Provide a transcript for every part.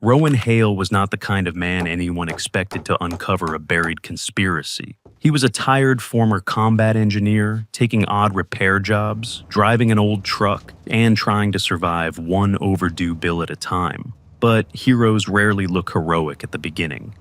Rowan Hale was not the kind of man anyone expected to uncover a buried conspiracy. He was a tired former combat engineer, taking odd repair jobs, driving an old truck, and trying to survive one overdue bill at a time. But heroes rarely look heroic at the beginning.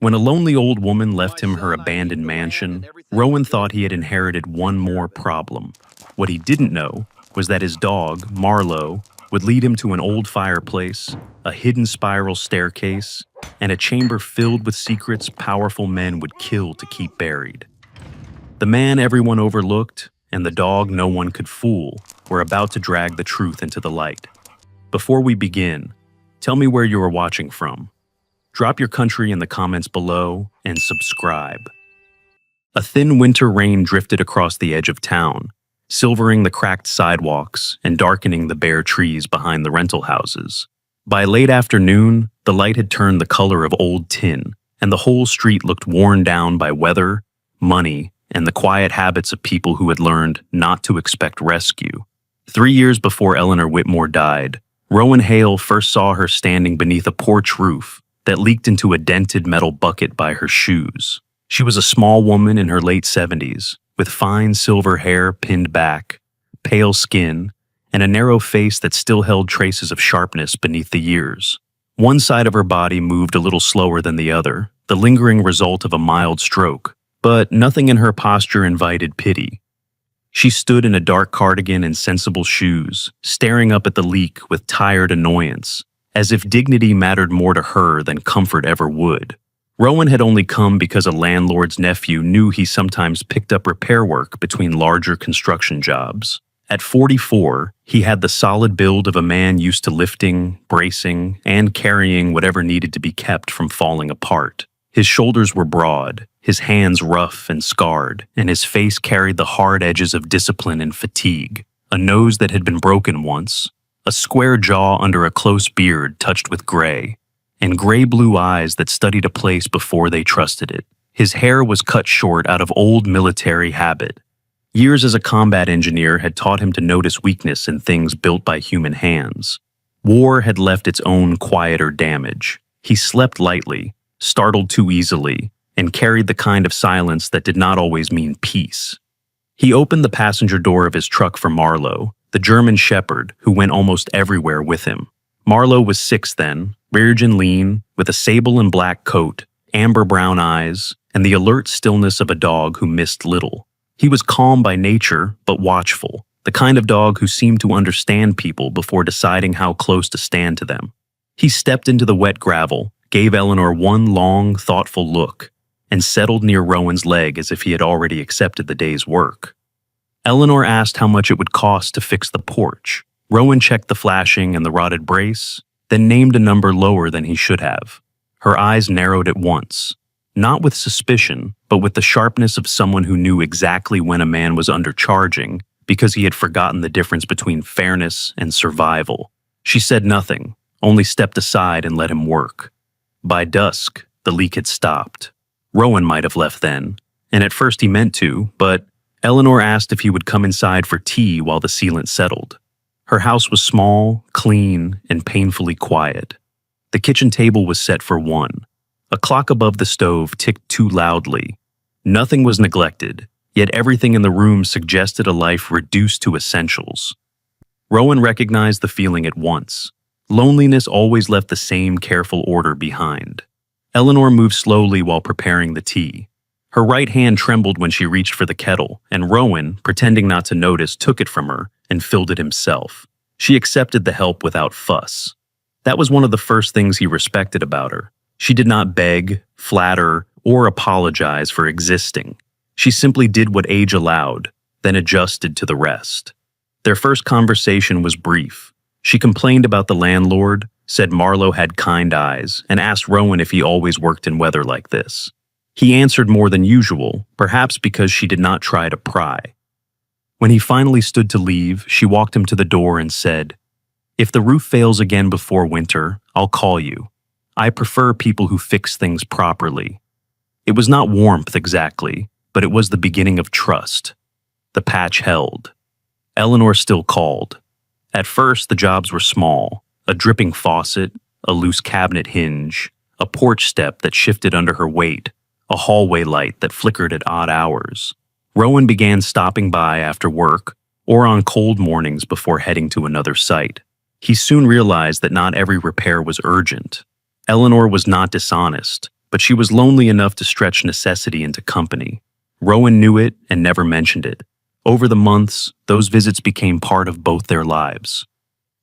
When a lonely old woman left him her abandoned mansion, Rowan thought he had inherited one more problem. What he didn't know was that his dog, Marlowe, would lead him to an old fireplace, a hidden spiral staircase, and a chamber filled with secrets powerful men would kill to keep buried. The man everyone overlooked and the dog no one could fool were about to drag the truth into the light. Before we begin, tell me where you are watching from. Drop your country in the comments below and subscribe. A thin winter rain drifted across the edge of town, silvering the cracked sidewalks and darkening the bare trees behind the rental houses. By late afternoon, the light had turned the color of old tin, and the whole street looked worn down by weather, money, and the quiet habits of people who had learned not to expect rescue. 3 years before Eleanor Whitmore died, Rowan Hale first saw her standing beneath a porch roof that leaked into a dented metal bucket by her shoes. She was a small woman in her late 70s, with fine silver hair pinned back, pale skin, and a narrow face that still held traces of sharpness beneath the years. One side of her body moved a little slower than the other, the lingering result of a mild stroke, but nothing in her posture invited pity. She stood in a dark cardigan and sensible shoes, staring up at the leak with tired annoyance, as if dignity mattered more to her than comfort ever would. Rowan had only come because a landlord's nephew knew he sometimes picked up repair work between larger construction jobs. At 44, he had the solid build of a man used to lifting, bracing, and carrying whatever needed to be kept from falling apart. His shoulders were broad, his hands rough and scarred, and his face carried the hard edges of discipline and fatigue. A nose that had been broken once, a square jaw under a close beard touched with gray, and gray-blue eyes that studied a place before they trusted it. His hair was cut short out of old military habit. Years as a combat engineer had taught him to notice weakness in things built by human hands. War had left its own quieter damage. He slept lightly, startled too easily, and carried the kind of silence that did not always mean peace. He opened the passenger door of his truck for Marlowe, the German shepherd who went almost everywhere with him. Marlowe was 6 then, ridge and lean, with a sable and black coat, amber brown eyes, and the alert stillness of a dog who missed little. He was calm by nature, but watchful, the kind of dog who seemed to understand people before deciding how close to stand to them. He stepped into the wet gravel, gave Eleanor one long, thoughtful look, and settled near Rowan's leg as if he had already accepted the day's work. Eleanor asked how much it would cost to fix the porch. Rowan checked the flashing and the rotted brace, then named a number lower than he should have. Her eyes narrowed at once, not with suspicion, but with the sharpness of someone who knew exactly when a man was undercharging because he had forgotten the difference between fairness and survival. She said nothing, only stepped aside and let him work. By dusk, the leak had stopped. Rowan might have left then, and at first he meant to, but Eleanor asked if he would come inside for tea while the sealant settled. Her house was small, clean, and painfully quiet. The kitchen table was set for one. A clock above the stove ticked too loudly. Nothing was neglected, yet everything in the room suggested a life reduced to essentials. Rowan recognized the feeling at once. Loneliness always left the same careful order behind. Eleanor moved slowly while preparing the tea. Her right hand trembled when she reached for the kettle, and Rowan, pretending not to notice, took it from her and filled it himself. She accepted the help without fuss. That was one of the first things he respected about her. She did not beg, flatter, or apologize for existing. She simply did what age allowed, then adjusted to the rest. Their first conversation was brief. She complained about the landlord, said Marlowe had kind eyes, and asked Rowan if he always worked in weather like this. He answered more than usual, perhaps because she did not try to pry. When he finally stood to leave, she walked him to the door and said, "If the roof fails again before winter, I'll call you. I prefer people who fix things properly." It was not warmth exactly, but it was the beginning of trust. The patch held. Eleanor still called. At first, the jobs were small: a dripping faucet, a loose cabinet hinge, a porch step that shifted under her weight, a hallway light that flickered at odd hours. Rowan began stopping by after work or on cold mornings before heading to another site. He soon realized that not every repair was urgent. Eleanor was not dishonest, but she was lonely enough to stretch necessity into company. Rowan knew it and never mentioned it. Over the months, those visits became part of both their lives.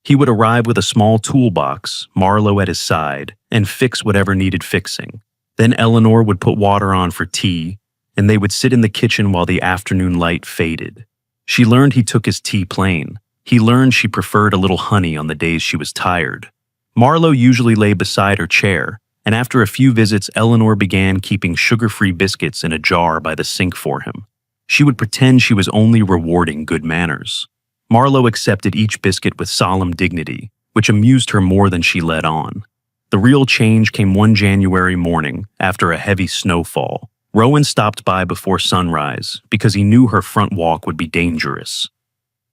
He would arrive with a small toolbox, Marlowe at his side, and fix whatever needed fixing. Then Eleanor would put water on for tea, and they would sit in the kitchen while the afternoon light faded. She learned he took his tea plain. He learned she preferred a little honey on the days she was tired. Marlowe usually lay beside her chair, and after a few visits, Eleanor began keeping sugar-free biscuits in a jar by the sink for him. She would pretend she was only rewarding good manners. Marlowe accepted each biscuit with solemn dignity, which amused her more than she let on. The real change came one January morning after a heavy snowfall. Rowan stopped by before sunrise because he knew her front walk would be dangerous.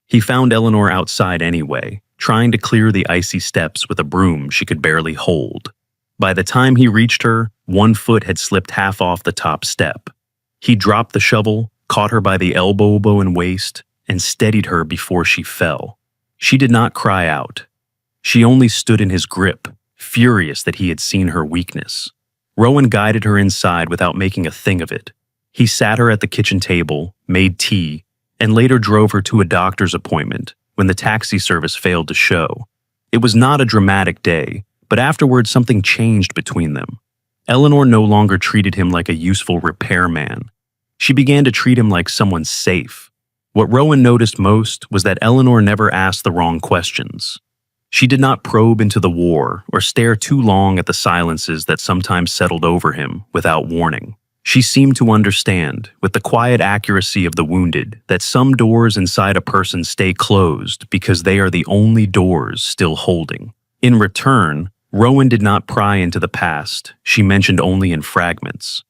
He found Eleanor outside anyway, trying to clear the icy steps with a broom she could barely hold. By the time he reached her, one foot had slipped half off the top step. He dropped the shovel, caught her by the elbow and waist, and steadied her before she fell. She did not cry out. She only stood in his grip, furious that he had seen her weakness. Rowan guided her inside without making a thing of it. He sat her at the kitchen table, made tea, and later drove her to a doctor's appointment when the taxi service failed to show. It was not a dramatic day, but afterwards something changed between them. Eleanor no longer treated him like a useful repairman. She began to treat him like someone safe. What Rowan noticed most was that Eleanor never asked the wrong questions. She did not probe into the war or stare too long at the silences that sometimes settled over him without warning. She seemed to understand, with the quiet accuracy of the wounded, that some doors inside a person stay closed because they are the only doors still holding. In return, Rowan did not pry into the past. She mentioned only in fragments.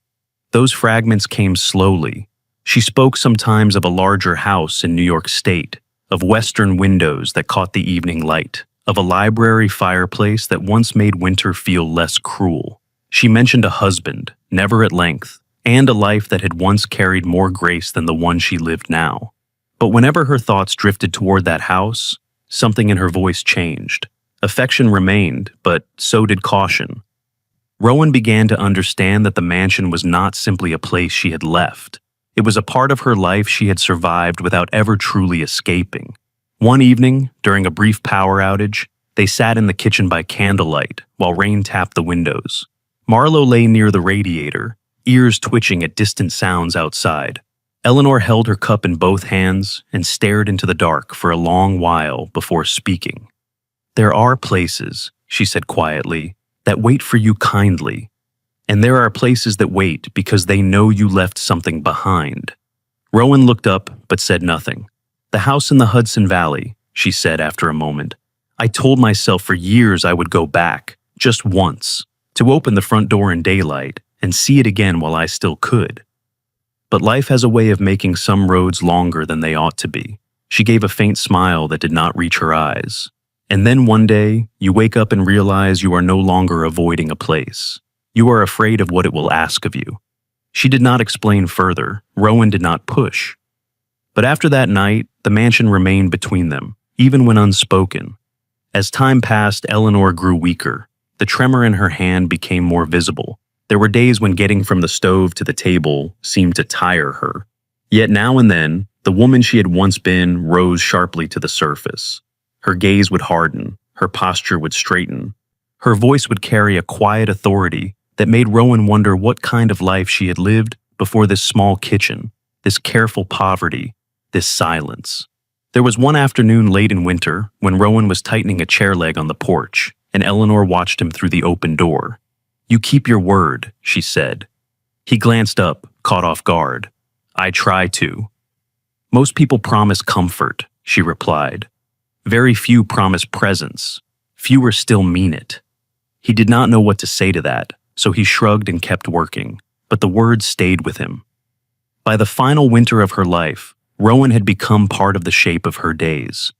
Those fragments came slowly. She spoke sometimes of a larger house in New York State, of western windows that caught the evening light, of a library fireplace that once made winter feel less cruel. She mentioned a husband, never at length, and a life that had once carried more grace than the one she lived now. But whenever her thoughts drifted toward that house, something in her voice changed. Affection remained, but so did caution. Rowan began to understand that the mansion was not simply a place she had left. It was a part of her life she had survived without ever truly escaping. One evening, during a brief power outage, they sat in the kitchen by candlelight while rain tapped the windows. Marlowe lay near the radiator, ears twitching at distant sounds outside. Eleanor held her cup in both hands and stared into the dark for a long while before speaking. "There are places," she said quietly, "that wait for you kindly. And there are places that wait because they know you left something behind." Rowan looked up but said nothing. "The house in the Hudson Valley," she said after a moment. "I told myself for years I would go back, just once, to open the front door in daylight and see it again while I still could. But life has a way of making some roads longer than they ought to be." She gave a faint smile that did not reach her eyes. "And then one day, you wake up and realize you are no longer avoiding a place. You are afraid of what it will ask of you." She did not explain further. Rowan did not push. But after that night, the mansion remained between them, even when unspoken. As time passed, Eleanor grew weaker. The tremor in her hand became more visible. There were days when getting from the stove to the table seemed to tire her. Yet now and then, the woman she had once been rose sharply to the surface. Her gaze would harden, her posture would straighten. Her voice would carry a quiet authority that made Rowan wonder what kind of life she had lived before this small kitchen, this careful poverty, this silence. There was one afternoon late in winter when Rowan was tightening a chair leg on the porch, and Eleanor watched him through the open door. "You keep your word," she said. He glanced up, caught off guard. "I try to." "Most people promise comfort," she replied. "Very few promise presence. Fewer still mean it." He did not know what to say to that, so he shrugged and kept working, but the words stayed with him. By the final winter of her life, Rowan had become part of the shape of her days.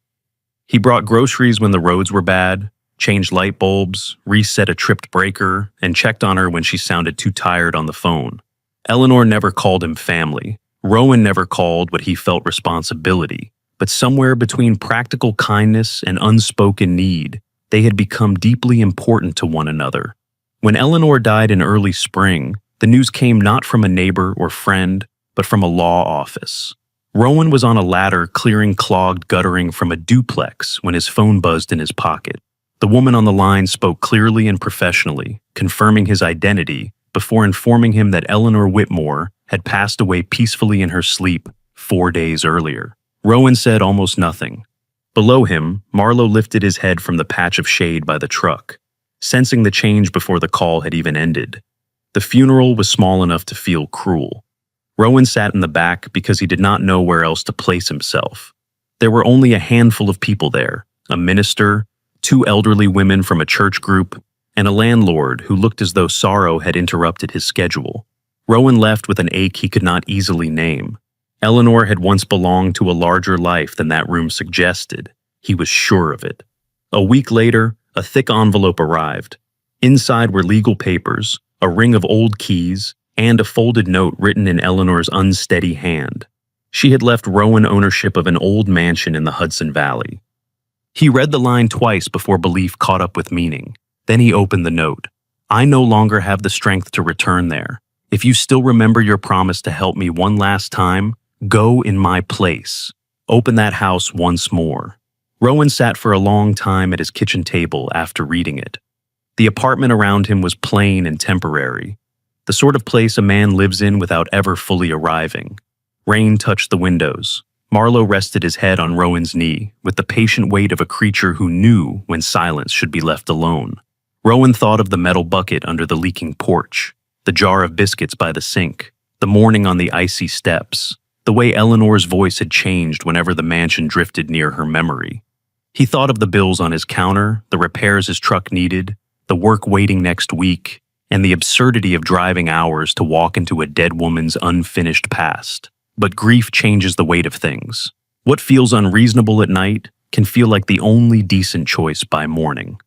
He brought groceries when the roads were bad, changed light bulbs, reset a tripped breaker, and checked on her when she sounded too tired on the phone. Eleanor never called him family. Rowan never called what he felt responsibility. But somewhere between practical kindness and unspoken need, they had become deeply important to one another. When Eleanor died in early spring, the news came not from a neighbor or friend, but from a law office. Rowan was on a ladder clearing clogged guttering from a duplex when his phone buzzed in his pocket. The woman on the line spoke clearly and professionally, confirming his identity before informing him that Eleanor Whitmore had passed away peacefully in her sleep 4 days earlier. Rowan said almost nothing. Below him, Marlowe lifted his head from the patch of shade by the truck, sensing the change before the call had even ended. The funeral was small enough to feel cruel. Rowan sat in the back because he did not know where else to place himself. There were only a handful of people there, a minister, 2 elderly women from a church group, and a landlord who looked as though sorrow had interrupted his schedule. Rowan left with an ache he could not easily name. Eleanor had once belonged to a larger life than that room suggested. He was sure of it. A week later, a thick envelope arrived. Inside were legal papers, a ring of old keys, and a folded note written in Eleanor's unsteady hand. She had left Rowan ownership of an old mansion in the Hudson Valley. He read the line twice before belief caught up with meaning. Then he opened the note. "I no longer have the strength to return there. If you still remember your promise to help me one last time, go in my place. Open that house once more." Rowan sat for a long time at his kitchen table after reading it. The apartment around him was plain and temporary, the sort of place a man lives in without ever fully arriving. Rain touched the windows. Marlowe rested his head on Rowan's knee, with the patient weight of a creature who knew when silence should be left alone. Rowan thought of the metal bucket under the leaking porch, the jar of biscuits by the sink, the morning on the icy steps, the way Eleanor's voice had changed whenever the mansion drifted near her memory. He thought of the bills on his counter, the repairs his truck needed, the work waiting next week, and the absurdity of driving hours to walk into a dead woman's unfinished past. But grief changes the weight of things. What feels unreasonable at night can feel like the only decent choice by morning.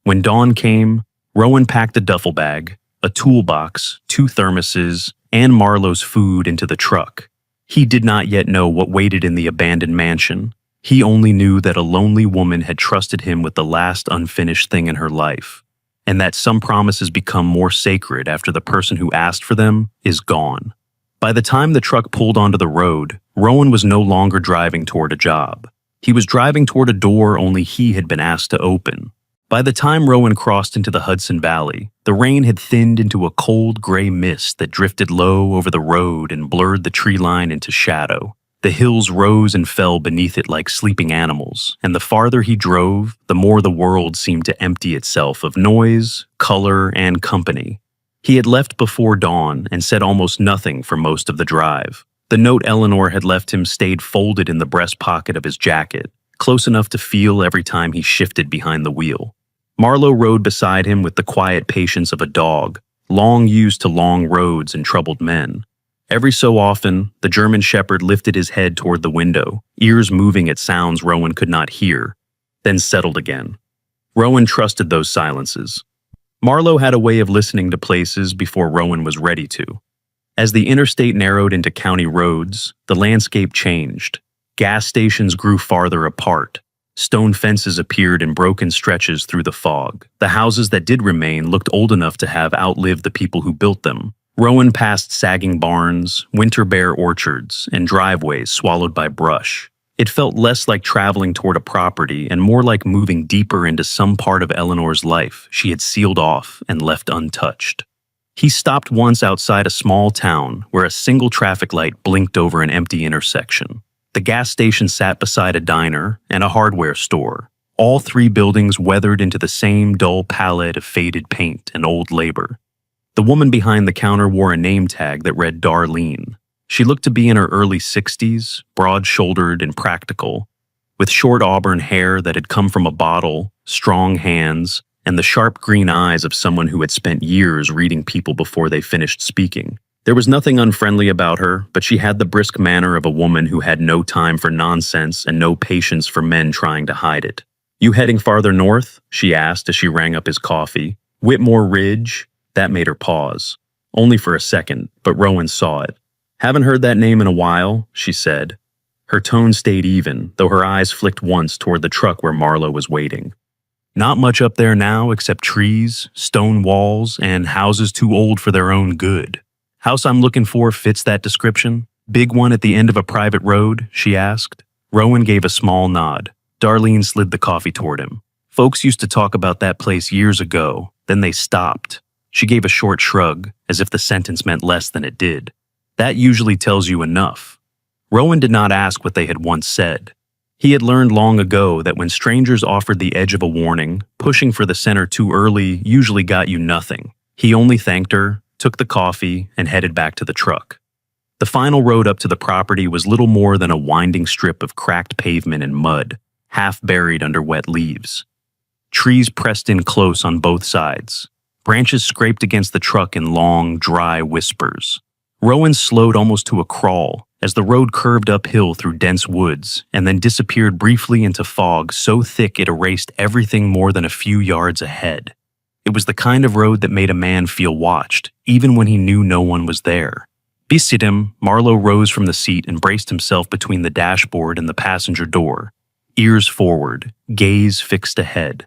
When dawn came, Rowan packed a duffel bag, a toolbox, 2 thermoses, and Marlowe's food into the truck. He did not yet know what waited in the abandoned mansion. He only knew that a lonely woman had trusted him with the last unfinished thing in her life, and that some promises become more sacred after the person who asked for them is gone. By the time the truck pulled onto the road, Rowan was no longer driving toward a job. He was driving toward a door only he had been asked to open. By the time Rowan crossed into the Hudson Valley, the rain had thinned into a cold gray mist that drifted low over the road and blurred the tree line into shadow. The hills rose and fell beneath it like sleeping animals, and the farther he drove, the more the world seemed to empty itself of noise, color, and company. He had left before dawn and said almost nothing for most of the drive. The note Eleanor had left him stayed folded in the breast pocket of his jacket, close enough to feel every time he shifted behind the wheel. Marlowe rode beside him with the quiet patience of a dog, long used to long roads and troubled men. Every so often, the German shepherd lifted his head toward the window, ears moving at sounds Rowan could not hear, then settled again. Rowan trusted those silences. Marlowe had a way of listening to places before Rowan was ready to. As the interstate narrowed into county roads, the landscape changed. Gas stations grew farther apart. Stone fences appeared in broken stretches through the fog. The houses that did remain looked old enough to have outlived the people who built them. Rowan passed sagging barns, winter bare orchards, and driveways swallowed by brush. It felt less like traveling toward a property and more like moving deeper into some part of Eleanor's life she had sealed off and left untouched. He stopped once outside a small town where a single traffic light blinked over an empty intersection. The gas station sat beside a diner and a hardware store, all 3 buildings weathered into the same dull palette of faded paint and old labor. The woman behind the counter wore a name tag that read Darlene. She looked to be in her early 60s, broad-shouldered and practical, with short auburn hair that had come from a bottle, strong hands, and the sharp green eyes of someone who had spent years reading people before they finished speaking. There was nothing unfriendly about her, but she had the brisk manner of a woman who had no time for nonsense and no patience for men trying to hide it. You heading farther north? She asked as she rang up his coffee. Whitmore Ridge? That made her pause. Only for a second, but Rowan saw it. Haven't heard that name in a while, she said. Her tone stayed even, though her eyes flicked once toward the truck where Marlowe was waiting. Not much up there now except trees, stone walls, and houses too old for their own good. House I'm looking for fits that description? Big one at the end of a private road? She asked. Rowan gave a small nod. Darlene slid the coffee toward him. Folks used to talk about that place years ago, then they stopped. She gave a short shrug, as if the sentence meant less than it did. That usually tells you enough. Rowan did not ask what they had once said. He had learned long ago that when strangers offered the edge of a warning, pushing for the center too early usually got you nothing. He only thanked her, took the coffee, and headed back to the truck. The final road up to the property was little more than a winding strip of cracked pavement and mud, half buried under wet leaves. Trees pressed in close on both sides. Branches scraped against the truck in long, dry whispers. Rowan slowed almost to a crawl as the road curved uphill through dense woods and then disappeared briefly into fog so thick it erased everything more than a few yards ahead. It was the kind of road that made a man feel watched, even when he knew no one was there. Beside him, Marlowe rose from the seat and braced himself between the dashboard and the passenger door, ears forward, gaze fixed ahead.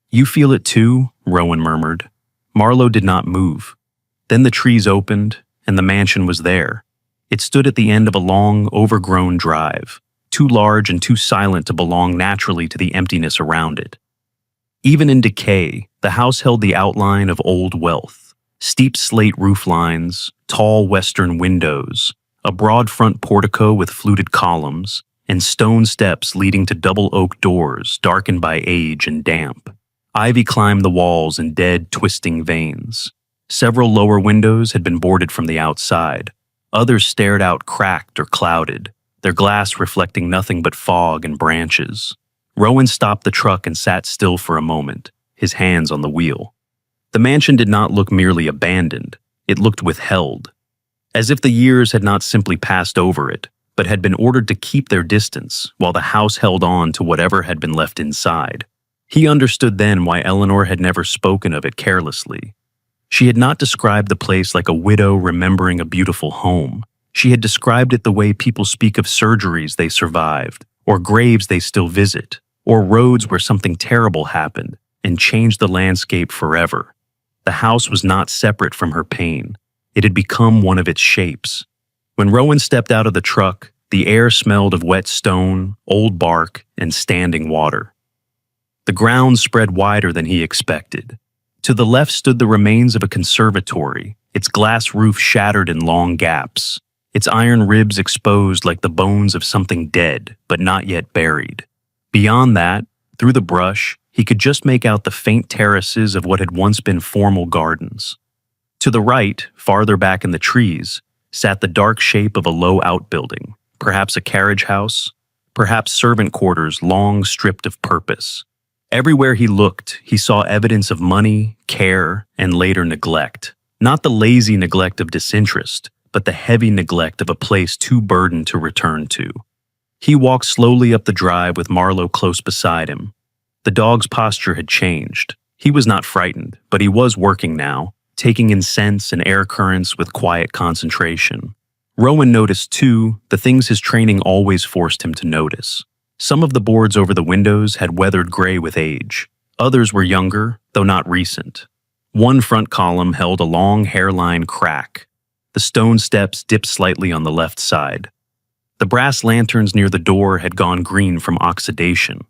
You feel it too? Rowan murmured. Marlowe did not move. Then the trees opened, and the mansion was there. It stood at the end of a long, overgrown drive, too large and too silent to belong naturally to the emptiness around it. Even in decay, the house held the outline of old wealth. Steep slate roof lines, tall western windows, a broad front portico with fluted columns, and stone steps leading to double oak doors darkened by age and damp. Ivy climbed the walls in dead, twisting veins. Several lower windows had been boarded from the outside. Others stared out cracked or clouded, their glass reflecting nothing but fog and branches. Rowan stopped the truck and sat still for a moment, his hands on the wheel. The mansion did not look merely abandoned. It looked withheld, as if the years had not simply passed over it, but had been ordered to keep their distance while the house held on to whatever had been left inside. He understood then why Eleanor had never spoken of it carelessly. She had not described the place like a widow remembering a beautiful home. She had described it the way people speak of surgeries they survived, or graves they still visit, or roads where something terrible happened and changed the landscape forever. The house was not separate from her pain. It had become one of its shapes. When Rowan stepped out of the truck, the air smelled of wet stone, old bark, and standing water. The grounds spread wider than he expected. To the left stood the remains of a conservatory, its glass roof shattered in long gaps, its iron ribs exposed like the bones of something dead, but not yet buried. Beyond that, through the brush, he could just make out the faint terraces of what had once been formal gardens. To the right, farther back in the trees, sat the dark shape of a low outbuilding, perhaps a carriage house, perhaps servant quarters long stripped of purpose. Everywhere he looked, he saw evidence of money, care, and later neglect. Not the lazy neglect of disinterest, but the heavy neglect of a place too burdened to return to. He walked slowly up the drive with Marlowe close beside him. The dog's posture had changed. He was not frightened, but he was working now, taking in scents and air currents with quiet concentration. Rowan noticed, too, the things his training always forced him to notice. Some of the boards over the windows had weathered gray with age. Others were younger, though not recent. One front column held a long hairline crack. The stone steps dipped slightly on the left side. The brass lanterns near the door had gone green from oxidation.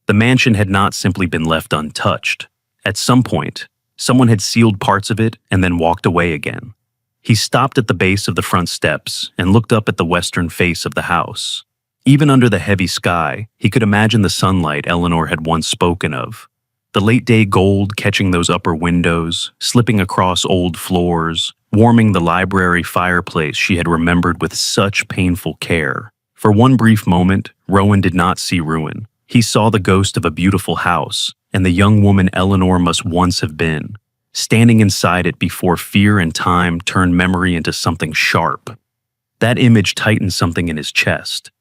The mansion had not simply been left untouched. At some point, someone had sealed parts of it and then walked away again. He stopped at the base of the front steps and looked up at the western face of the house. Even under the heavy sky, he could imagine the sunlight Eleanor had once spoken of. The late-day gold catching those upper windows, slipping across old floors, warming the library fireplace she had remembered with such painful care. For one brief moment, Rowan did not see ruin. He saw the ghost of a beautiful house, and the young woman Eleanor must once have been, standing inside it before fear and time turned memory into something sharp. That image tightened something in his chest.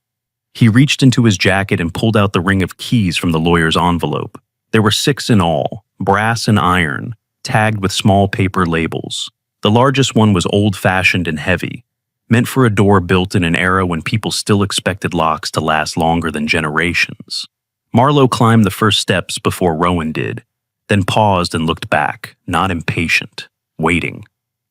He reached into his jacket and pulled out the ring of keys from the lawyer's envelope. There were 6 in all, brass and iron, tagged with small paper labels. The largest one was old-fashioned and heavy, meant for a door built in an era when people still expected locks to last longer than generations. Marlowe climbed the first steps before Rowan did, then paused and looked back, not impatient, waiting.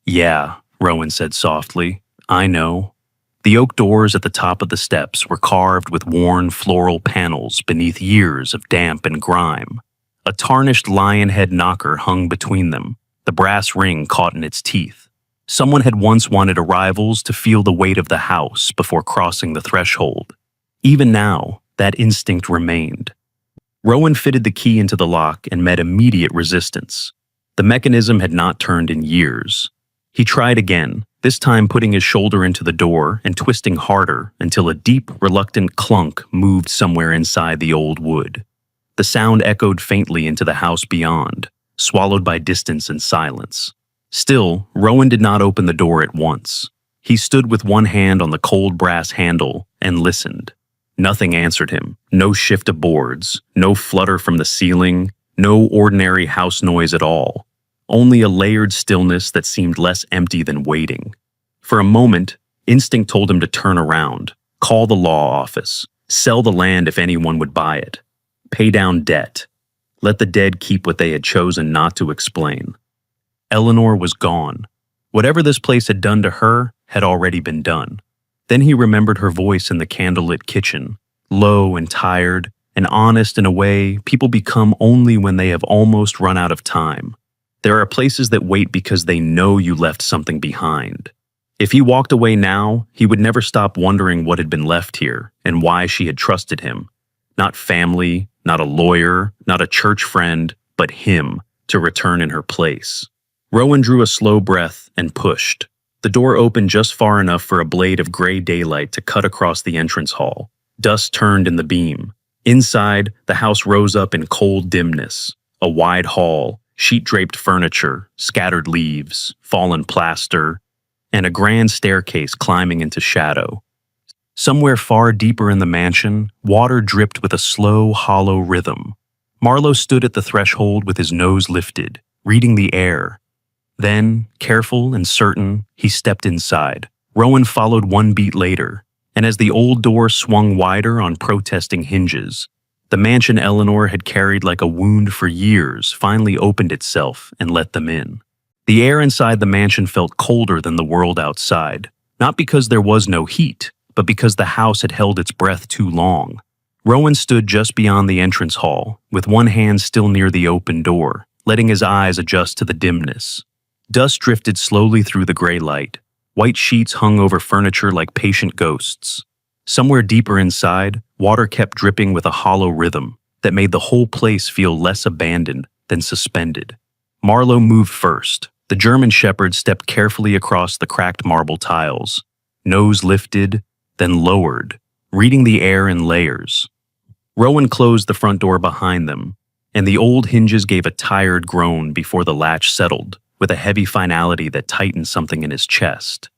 "Yeah," Rowan said softly, "I know." The oak doors at the top of the steps were carved with worn floral panels beneath years of damp and grime. A tarnished lion head knocker hung between them, the brass ring caught in its teeth. Someone had once wanted arrivals to feel the weight of the house before crossing the threshold. Even now, that instinct remained. Rowan fitted the key into the lock and met immediate resistance. The mechanism had not turned in years. He tried again, this time putting his shoulder into the door and twisting harder until a deep, reluctant clunk moved somewhere inside the old wood. The sound echoed faintly into the house beyond, swallowed by distance and silence. Still, Rowan did not open the door at once. He stood with one hand on the cold brass handle and listened. Nothing answered him. No shift of boards, no flutter from the ceiling, no ordinary house noise at all. Only a layered stillness that seemed less empty than waiting. For a moment, instinct told him to turn around, call the law office, sell the land if anyone would buy it, pay down debt, let the dead keep what they had chosen not to explain. Eleanor was gone. Whatever this place had done to her had already been done. Then he remembered her voice in the candlelit kitchen, low and tired, and honest in a way people become only when they have almost run out of time. There are places that wait because they know you left something behind. If he walked away now, he would never stop wondering what had been left here and why she had trusted him. Not family, not a lawyer, not a church friend, but him to return in her place. Rowan drew a slow breath and pushed. The door opened just far enough for a blade of gray daylight to cut across the entrance hall. Dust turned in the beam. Inside, the house rose up in cold dimness. A wide hall, sheet-draped furniture, scattered leaves, fallen plaster, and a grand staircase climbing into shadow. Somewhere far deeper in the mansion, water dripped with a slow, hollow rhythm. Marlowe stood at the threshold with his nose lifted, reading the air. Then, careful and certain, he stepped inside. Rowan followed one beat later, and as the old door swung wider on protesting hinges, the mansion Eleanor had carried like a wound for years finally opened itself and let them in. The air inside the mansion felt colder than the world outside, not because there was no heat, but because the house had held its breath too long. Rowan stood just beyond the entrance hall, with one hand still near the open door, letting his eyes adjust to the dimness. Dust drifted slowly through the gray light. White sheets hung over furniture like patient ghosts. Somewhere deeper inside, water kept dripping with a hollow rhythm that made the whole place feel less abandoned than suspended. Marlowe moved first. The German shepherd stepped carefully across the cracked marble tiles, nose lifted, then lowered, reading the air in layers. Rowan closed the front door behind them, and the old hinges gave a tired groan before the latch settled, with a heavy finality that tightened something in his chest.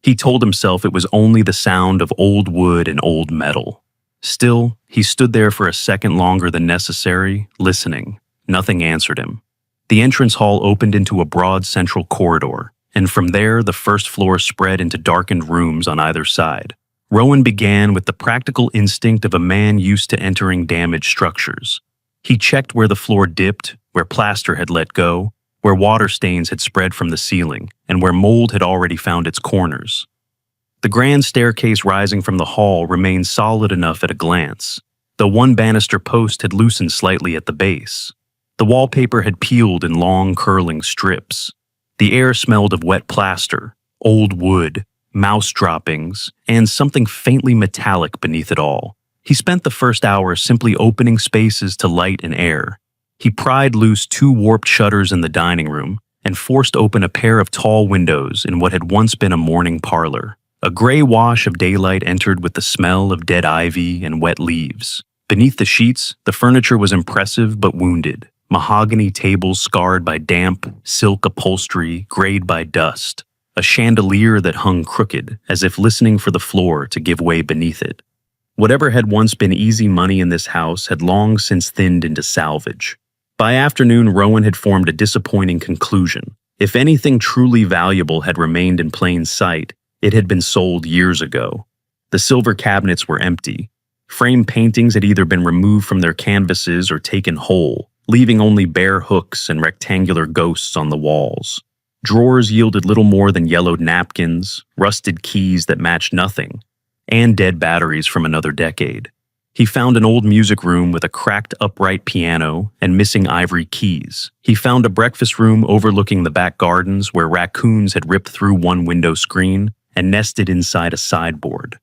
He told himself it was only the sound of old wood and old metal. Still, he stood there for a second longer than necessary, listening. Nothing answered him. The entrance hall opened into a broad central corridor, and from there the first floor spread into darkened rooms on either side. Rowan began with the practical instinct of a man used to entering damaged structures. He checked where the floor dipped, where plaster had let go, where water stains had spread from the ceiling, and where mold had already found its corners. The grand staircase rising from the hall remained solid enough at a glance, though one banister post had loosened slightly at the base. The wallpaper had peeled in long, curling strips. The air smelled of wet plaster, old wood, mouse droppings, and something faintly metallic beneath it all. He spent the first hour simply opening spaces to light and air. He pried loose 2 warped shutters in the dining room and forced open a pair of tall windows in what had once been a morning parlor. A gray wash of daylight entered with the smell of dead ivy and wet leaves. Beneath the sheets, the furniture was impressive but wounded. Mahogany tables scarred by damp, silk upholstery grayed by dust. A chandelier that hung crooked, as if listening for the floor to give way beneath it. Whatever had once been easy money in this house had long since thinned into salvage. By afternoon, Rowan had formed a disappointing conclusion. If anything truly valuable had remained in plain sight, it had been sold years ago. The silver cabinets were empty. Framed paintings had either been removed from their canvases or taken whole, leaving only bare hooks and rectangular ghosts on the walls. Drawers yielded little more than yellowed napkins, rusted keys that matched nothing, and dead batteries from another decade. He found an old music room with a cracked upright piano and missing ivory keys. He found a breakfast room overlooking the back gardens where raccoons had ripped through one window screen and nested inside a sideboard.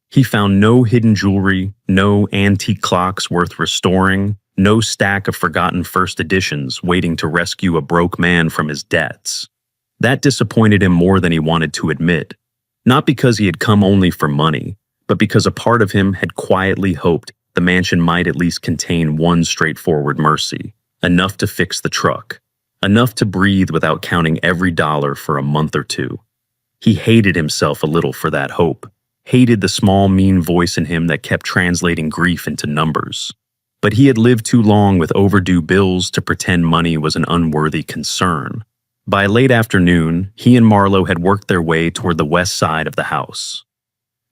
He found no hidden jewelry, no antique clocks worth restoring, no stack of forgotten first editions waiting to rescue a broke man from his debts. That disappointed him more than he wanted to admit, not because he had come only for money, but because a part of him had quietly hoped the mansion might at least contain one straightforward mercy, enough to fix the truck, enough to breathe without counting every dollar for a month or two. He hated himself a little for that hope, hated the small, mean voice in him that kept translating grief into numbers. But he had lived too long with overdue bills to pretend money was an unworthy concern. By late afternoon, he and Marlowe had worked their way toward the west side of the house.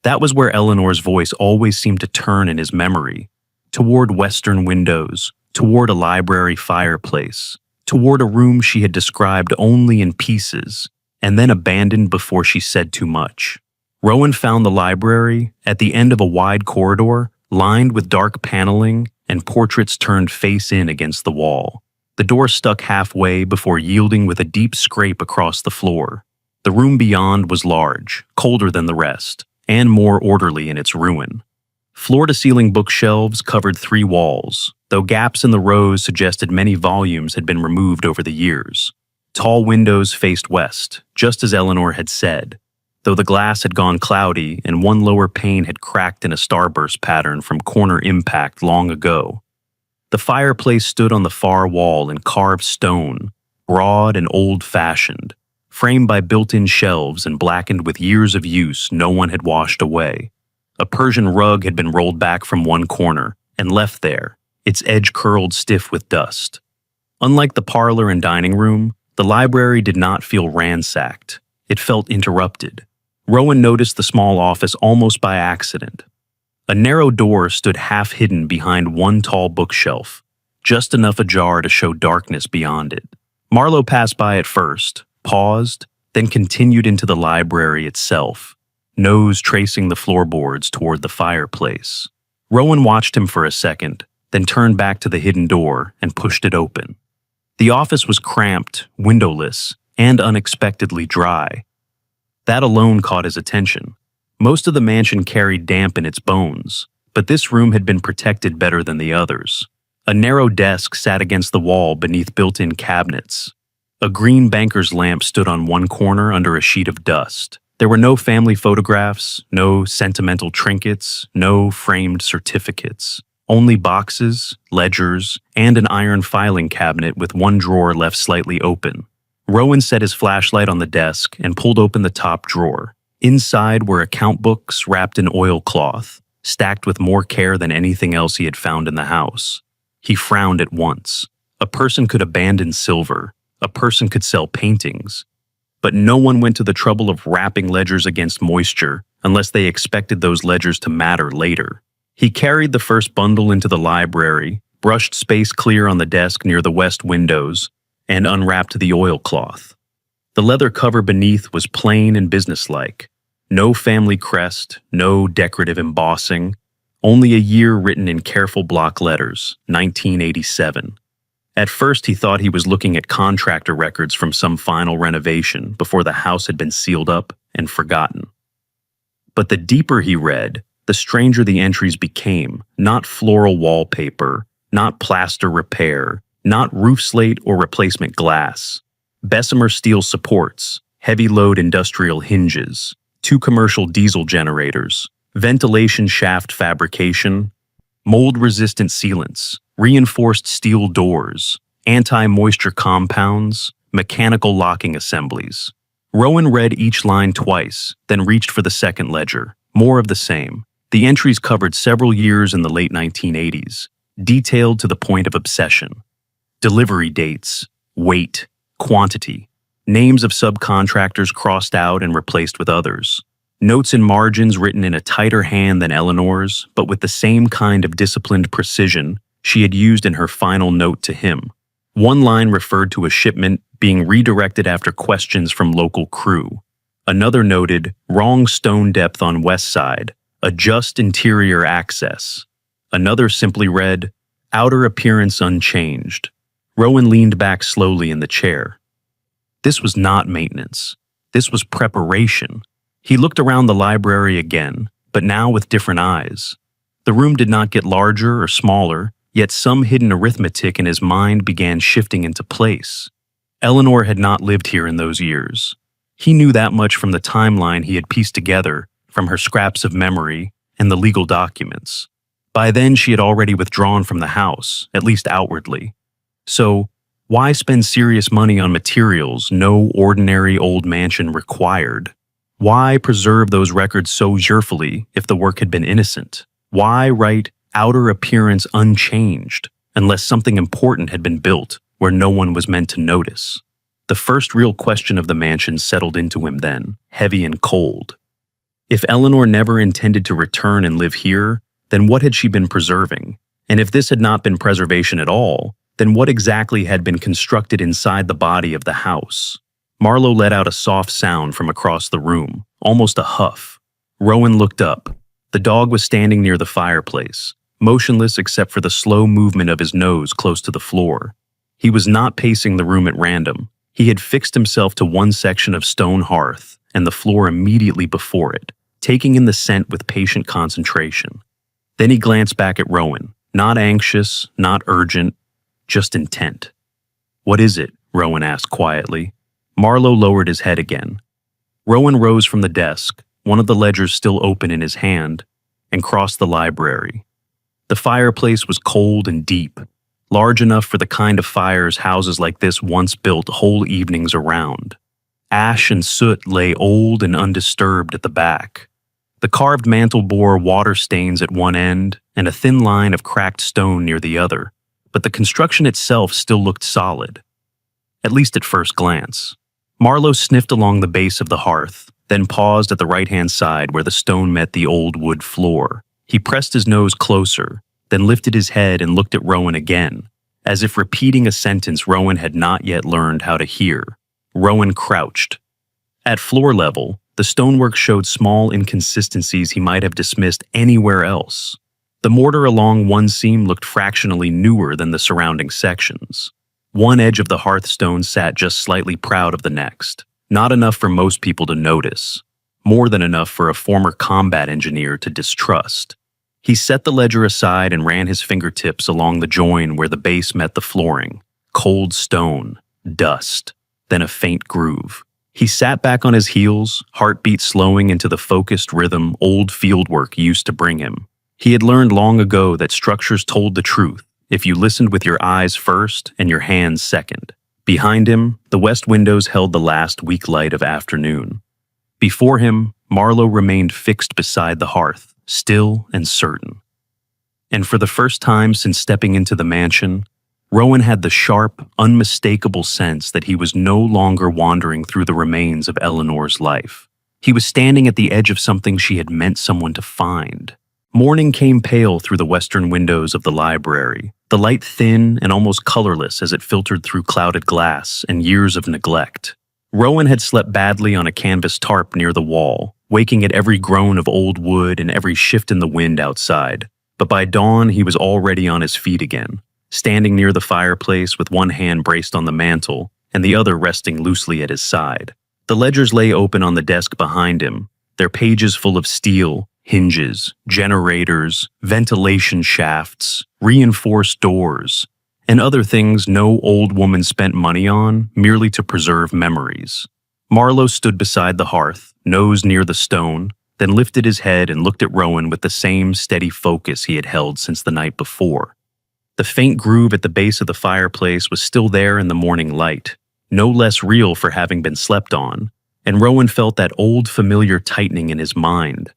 That was where Eleanor's voice always seemed to turn in his memory, toward western windows, toward a library fireplace, toward a room she had described only in pieces, and then abandoned before she said too much. Rowan found the library at the end of a wide corridor, lined with dark paneling and portraits turned face in against the wall. The door stuck halfway before yielding with a deep scrape across the floor. The room beyond was large, colder than the rest, and more orderly in its ruin. Floor-to-ceiling bookshelves covered 3 walls, though gaps in the rows suggested many volumes had been removed over the years. Tall windows faced west, just as Eleanor had said, though the glass had gone cloudy and one lower pane had cracked in a starburst pattern from corner impact long ago. The fireplace stood on the far wall in carved stone, broad and old-fashioned, framed by built-in shelves and blackened with years of use no one had washed away. A Persian rug had been rolled back from one corner and left there, its edge curled stiff with dust. Unlike the parlor and dining room, the library did not feel ransacked. It felt interrupted. Rowan noticed the small office almost by accident. A narrow door stood half-hidden behind one tall bookshelf, just enough ajar to show darkness beyond it. Marlowe passed by it first, paused, then continued into the library itself, nose tracing the floorboards toward the fireplace. Rowan watched him for a second, then turned back to the hidden door and pushed it open. The office was cramped, windowless, and unexpectedly dry. That alone caught his attention. Most of the mansion carried damp in its bones, but this room had been protected better than the others. A narrow desk sat against the wall beneath built-in cabinets. A green banker's lamp stood on one corner under a sheet of dust. There were no family photographs, no sentimental trinkets, no framed certificates. Only boxes, ledgers, and an iron filing cabinet with one drawer left slightly open. Rowan set his flashlight on the desk and pulled open the top drawer. Inside were account books wrapped in oilcloth, stacked with more care than anything else he had found in the house. He frowned at once. A person could abandon silver. A person could sell paintings. But no one went to the trouble of wrapping ledgers against moisture unless they expected those ledgers to matter later. He carried the first bundle into the library, brushed space clear on the desk near the west windows, and unwrapped the oilcloth. The leather cover beneath was plain and businesslike. No family crest, no decorative embossing, only a year written in careful block letters, 1987. At first he thought he was looking at contractor records from some final renovation before the house had been sealed up and forgotten. But the deeper he read, the stranger the entries became. Not floral wallpaper, not plaster repair, not roof slate or replacement glass. Bessemer steel supports, heavy load industrial hinges, 2 commercial diesel generators, ventilation shaft fabrication, mold-resistant sealants, reinforced steel doors, anti-moisture compounds, mechanical locking assemblies. Rowan read each line twice, then reached for the second ledger. More of the same. The entries covered several years in the late 1980s, detailed to the point of obsession. Delivery dates, weight, quantity, names of subcontractors crossed out and replaced with others. Notes and margins written in a tighter hand than Eleanor's, but with the same kind of disciplined precision she had used in her final note to him. One line referred to a shipment being redirected after questions from local crew. Another noted, wrong stone depth on west side, adjust interior access. Another simply read, outer appearance unchanged. Rowan leaned back slowly in the chair. This was not maintenance. This was preparation. He looked around the library again, but now with different eyes. The room did not get larger or smaller, yet some hidden arithmetic in his mind began shifting into place. Eleanor had not lived here in those years. He knew that much from the timeline he had pieced together from her scraps of memory and the legal documents. By then, she had already withdrawn from the house, at least outwardly. So, why spend serious money on materials no ordinary old mansion required? Why preserve those records so cheerfully if the work had been innocent? Why write outer appearance unchanged unless something important had been built where no one was meant to notice? The first real question of the mansion settled into him then, heavy and cold. If Eleanor never intended to return and live here, then what had she been preserving? And if this had not been preservation at all, then what exactly had been constructed inside the body of the house? Marlowe let out a soft sound from across the room, almost a huff. Rowan looked up. The dog was standing near the fireplace, motionless except for the slow movement of his nose close to the floor. He was not pacing the room at random. He had fixed himself to one section of stone hearth and the floor immediately before it, taking in the scent with patient concentration. Then he glanced back at Rowan, not anxious, not urgent, just intent. "What is it?" Rowan asked quietly. Marlowe lowered his head again. Rowan rose from the desk, one of the ledgers still open in his hand, and crossed the library. The fireplace was cold and deep, large enough for the kind of fires houses like this once built whole evenings around. Ash and soot lay old and undisturbed at the back. The carved mantel bore water stains at one end and a thin line of cracked stone near the other, but the construction itself still looked solid, at least at first glance. Marlowe sniffed along the base of the hearth, then paused at the right-hand side where the stone met the old wood floor. He pressed his nose closer, then lifted his head and looked at Rowan again, as if repeating a sentence Rowan had not yet learned how to hear. Rowan crouched. At floor level, the stonework showed small inconsistencies he might have dismissed anywhere else. The mortar along one seam looked fractionally newer than the surrounding sections. One edge of the hearthstone sat just slightly proud of the next, not enough for most people to notice, more than enough for a former combat engineer to distrust. He set the ledger aside and ran his fingertips along the join where the base met the flooring. Cold stone, dust, then a faint groove. He sat back on his heels, heartbeat slowing into the focused rhythm old fieldwork used to bring him. He had learned long ago that structures told the truth if you listened with your eyes first and your hands second. Behind him, the west windows held the last weak light of afternoon. Before him, Marlowe remained fixed beside the hearth, still and certain. And for the first time since stepping into the mansion, Rowan had the sharp, unmistakable sense that he was no longer wandering through the remains of Eleanor's life. He was standing at the edge of something she had meant someone to find. Morning came pale through the western windows of the library, the light thin and almost colorless as it filtered through clouded glass and years of neglect. Rowan had slept badly on a canvas tarp near the wall, waking at every groan of old wood and every shift in the wind outside. But by dawn, he was already on his feet again, standing near the fireplace with one hand braced on the mantel and the other resting loosely at his side. The ledgers lay open on the desk behind him, their pages full of steel, hinges, generators, ventilation shafts, reinforced doors, and other things no old woman spent money on merely to preserve memories. Marlowe stood beside the hearth, nose near the stone, then lifted his head and looked at Rowan with the same steady focus he had held since the night before. The faint groove at the base of the fireplace was still there in the morning light, no less real for having been slept on, and Rowan felt that old familiar tightening in his mind.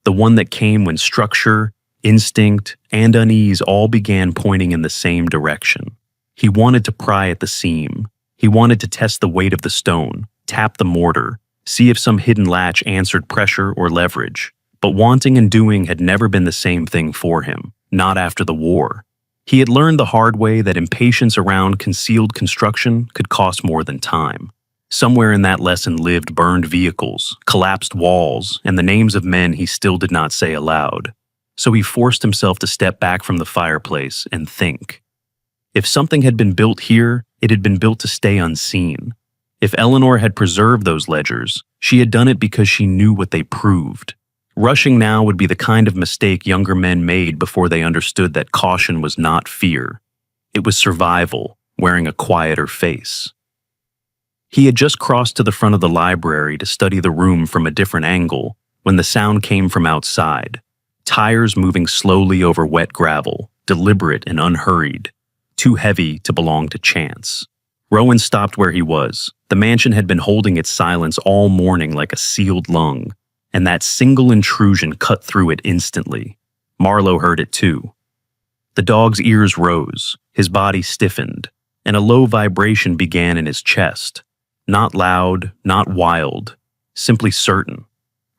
the one that came when structure, instinct, and unease all began pointing in the same direction. He wanted to pry at the seam. He wanted to test the weight of the stone, tap the mortar, see if some hidden latch answered pressure or leverage. But wanting and doing had never been the same thing for him, not after the war. He had learned the hard way that impatience around concealed construction could cost more than time. Somewhere in that lesson lived burned vehicles, collapsed walls, and the names of men he still did not say aloud. So he forced himself to step back from the fireplace and think. If something had been built here, it had been built to stay unseen. If Eleanor had preserved those ledgers, she had done it because she knew what they proved. Rushing now would be the kind of mistake younger men made before they understood that caution was not fear. It was survival, wearing a quieter face. He had just crossed to the front of the library to study the room from a different angle when the sound came from outside. Tires moving slowly over wet gravel, deliberate and unhurried, too heavy to belong to chance. Rowan stopped where he was. The mansion had been holding its silence all morning like a sealed lung, and that single intrusion cut through it instantly. Marlowe heard it too. The dog's ears rose, his body stiffened, and a low vibration began in his chest. Not loud, not wild, simply certain.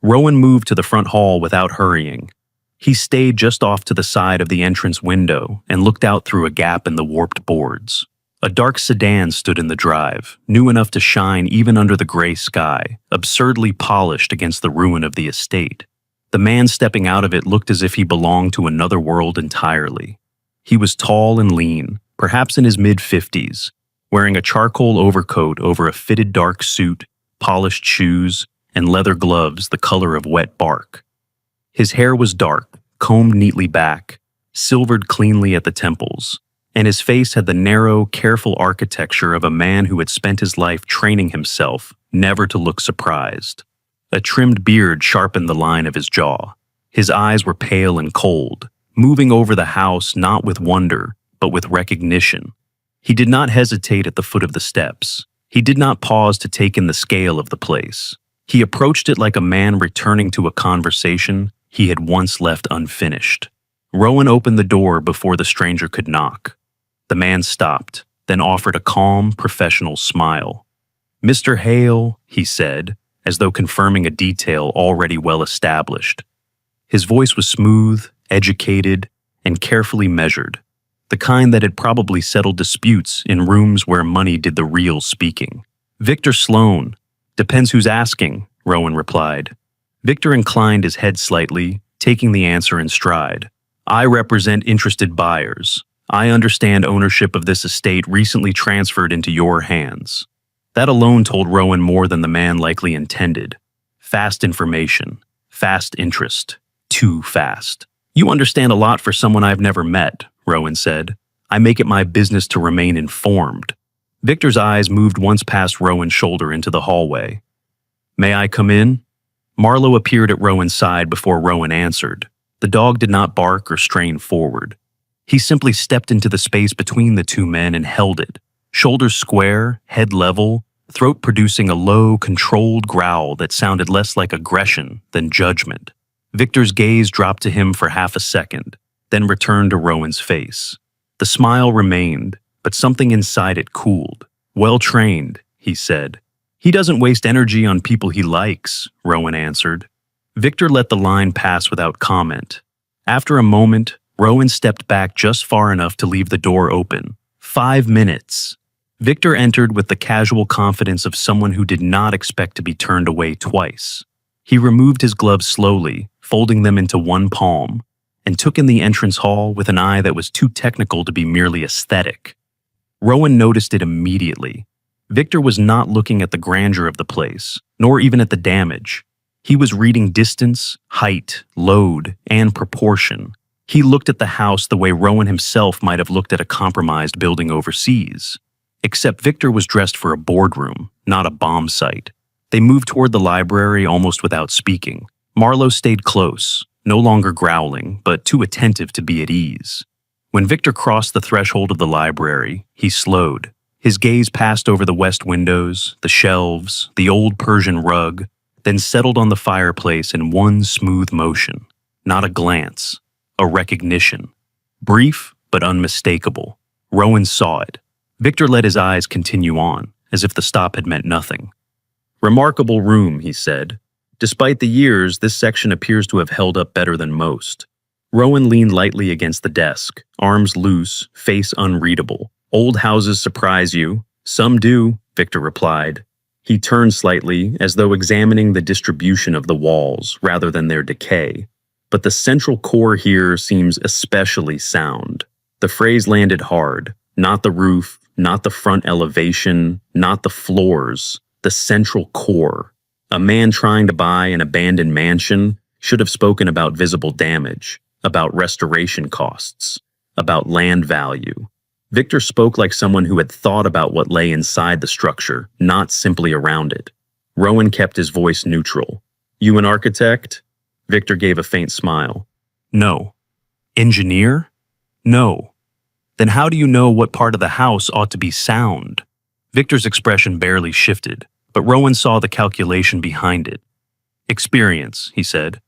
Rowan moved to the front hall without hurrying. He stayed just off to the side of the entrance window and looked out through a gap in the warped boards. A dark sedan stood in the drive, new enough to shine even under the gray sky, absurdly polished against the ruin of the estate. The man stepping out of it looked as if he belonged to another world entirely. He was tall and lean, perhaps in his mid-50s, wearing a charcoal overcoat over a fitted dark suit, polished shoes, and leather gloves the color of wet bark. His hair was dark, combed neatly back, silvered cleanly at the temples, and his face had the narrow, careful architecture of a man who had spent his life training himself never to look surprised. A trimmed beard sharpened the line of his jaw. His eyes were pale and cold, moving over the house not with wonder, but with recognition. He did not hesitate at the foot of the steps. He did not pause to take in the scale of the place. He approached it like a man returning to a conversation he had once left unfinished. Rowan opened the door before the stranger could knock. The man stopped, then offered a calm, professional smile. "Mr. Hale," he said, as though confirming a detail already well established. His voice was smooth, educated, and carefully measured, the kind that had probably settled disputes in rooms where money did the real speaking. "Victor Sloan. Depends who's asking," Rowan replied. Victor inclined his head slightly, taking the answer in stride. "I represent interested buyers. I understand ownership of this estate recently transferred into your hands." That alone told Rowan more than the man likely intended. Fast information, fast interest, too fast. "You understand a lot for someone I've never met," Rowan said. "I make it my business to remain informed." Victor's eyes moved once past Rowan's shoulder into the hallway. "May I come in?" Marlowe appeared at Rowan's side before Rowan answered. The dog did not bark or strain forward. He simply stepped into the space between the two men and held it, shoulders square, head level, throat producing a low, controlled growl that sounded less like aggression than judgment. Victor's gaze dropped to him for half a second, then returned to Rowan's face. The smile remained, but something inside it cooled. "Well trained," he said. "He doesn't waste energy on people he likes," Rowan answered. Victor let the line pass without comment. After a moment, Rowan stepped back just far enough to leave the door open. 5 minutes. Victor entered with the casual confidence of someone who did not expect to be turned away twice. He removed his gloves slowly, folding them into one palm, and took in the entrance hall with an eye that was too technical to be merely aesthetic. Rowan noticed it immediately. Victor was not looking at the grandeur of the place, nor even at the damage. He was reading distance, height, load, and proportion. He looked at the house the way Rowan himself might have looked at a compromised building overseas. Except Victor was dressed for a boardroom, not a bomb site. They moved toward the library almost without speaking. Marlowe stayed close, no longer growling, but too attentive to be at ease. When Victor crossed the threshold of the library, he slowed. His gaze passed over the west windows, the shelves, the old Persian rug, then settled on the fireplace in one smooth motion. Not a glance, a recognition. Brief, but unmistakable. Rowan saw it. Victor let his eyes continue on, as if the stop had meant nothing. "Remarkable room," he said. "Despite the years, this section appears to have held up better than most." Rowan leaned lightly against the desk, arms loose, face unreadable. "Old houses surprise you. Some do," Victor replied. He turned slightly, as though examining the distribution of the walls rather than their decay. "But the central core here seems especially sound." The phrase landed hard. Not the roof, not the front elevation, not the floors. The central core. A man trying to buy an abandoned mansion should have spoken about visible damage, about restoration costs, about land value. Victor spoke like someone who had thought about what lay inside the structure, not simply around it. Rowan kept his voice neutral. "You an architect?" Victor gave a faint smile. "No." "Engineer?" "No." "Then how do you know what part of the house ought to be sound?" Victor's expression barely shifted, but Rowan saw the calculation behind it. "Experience," he said.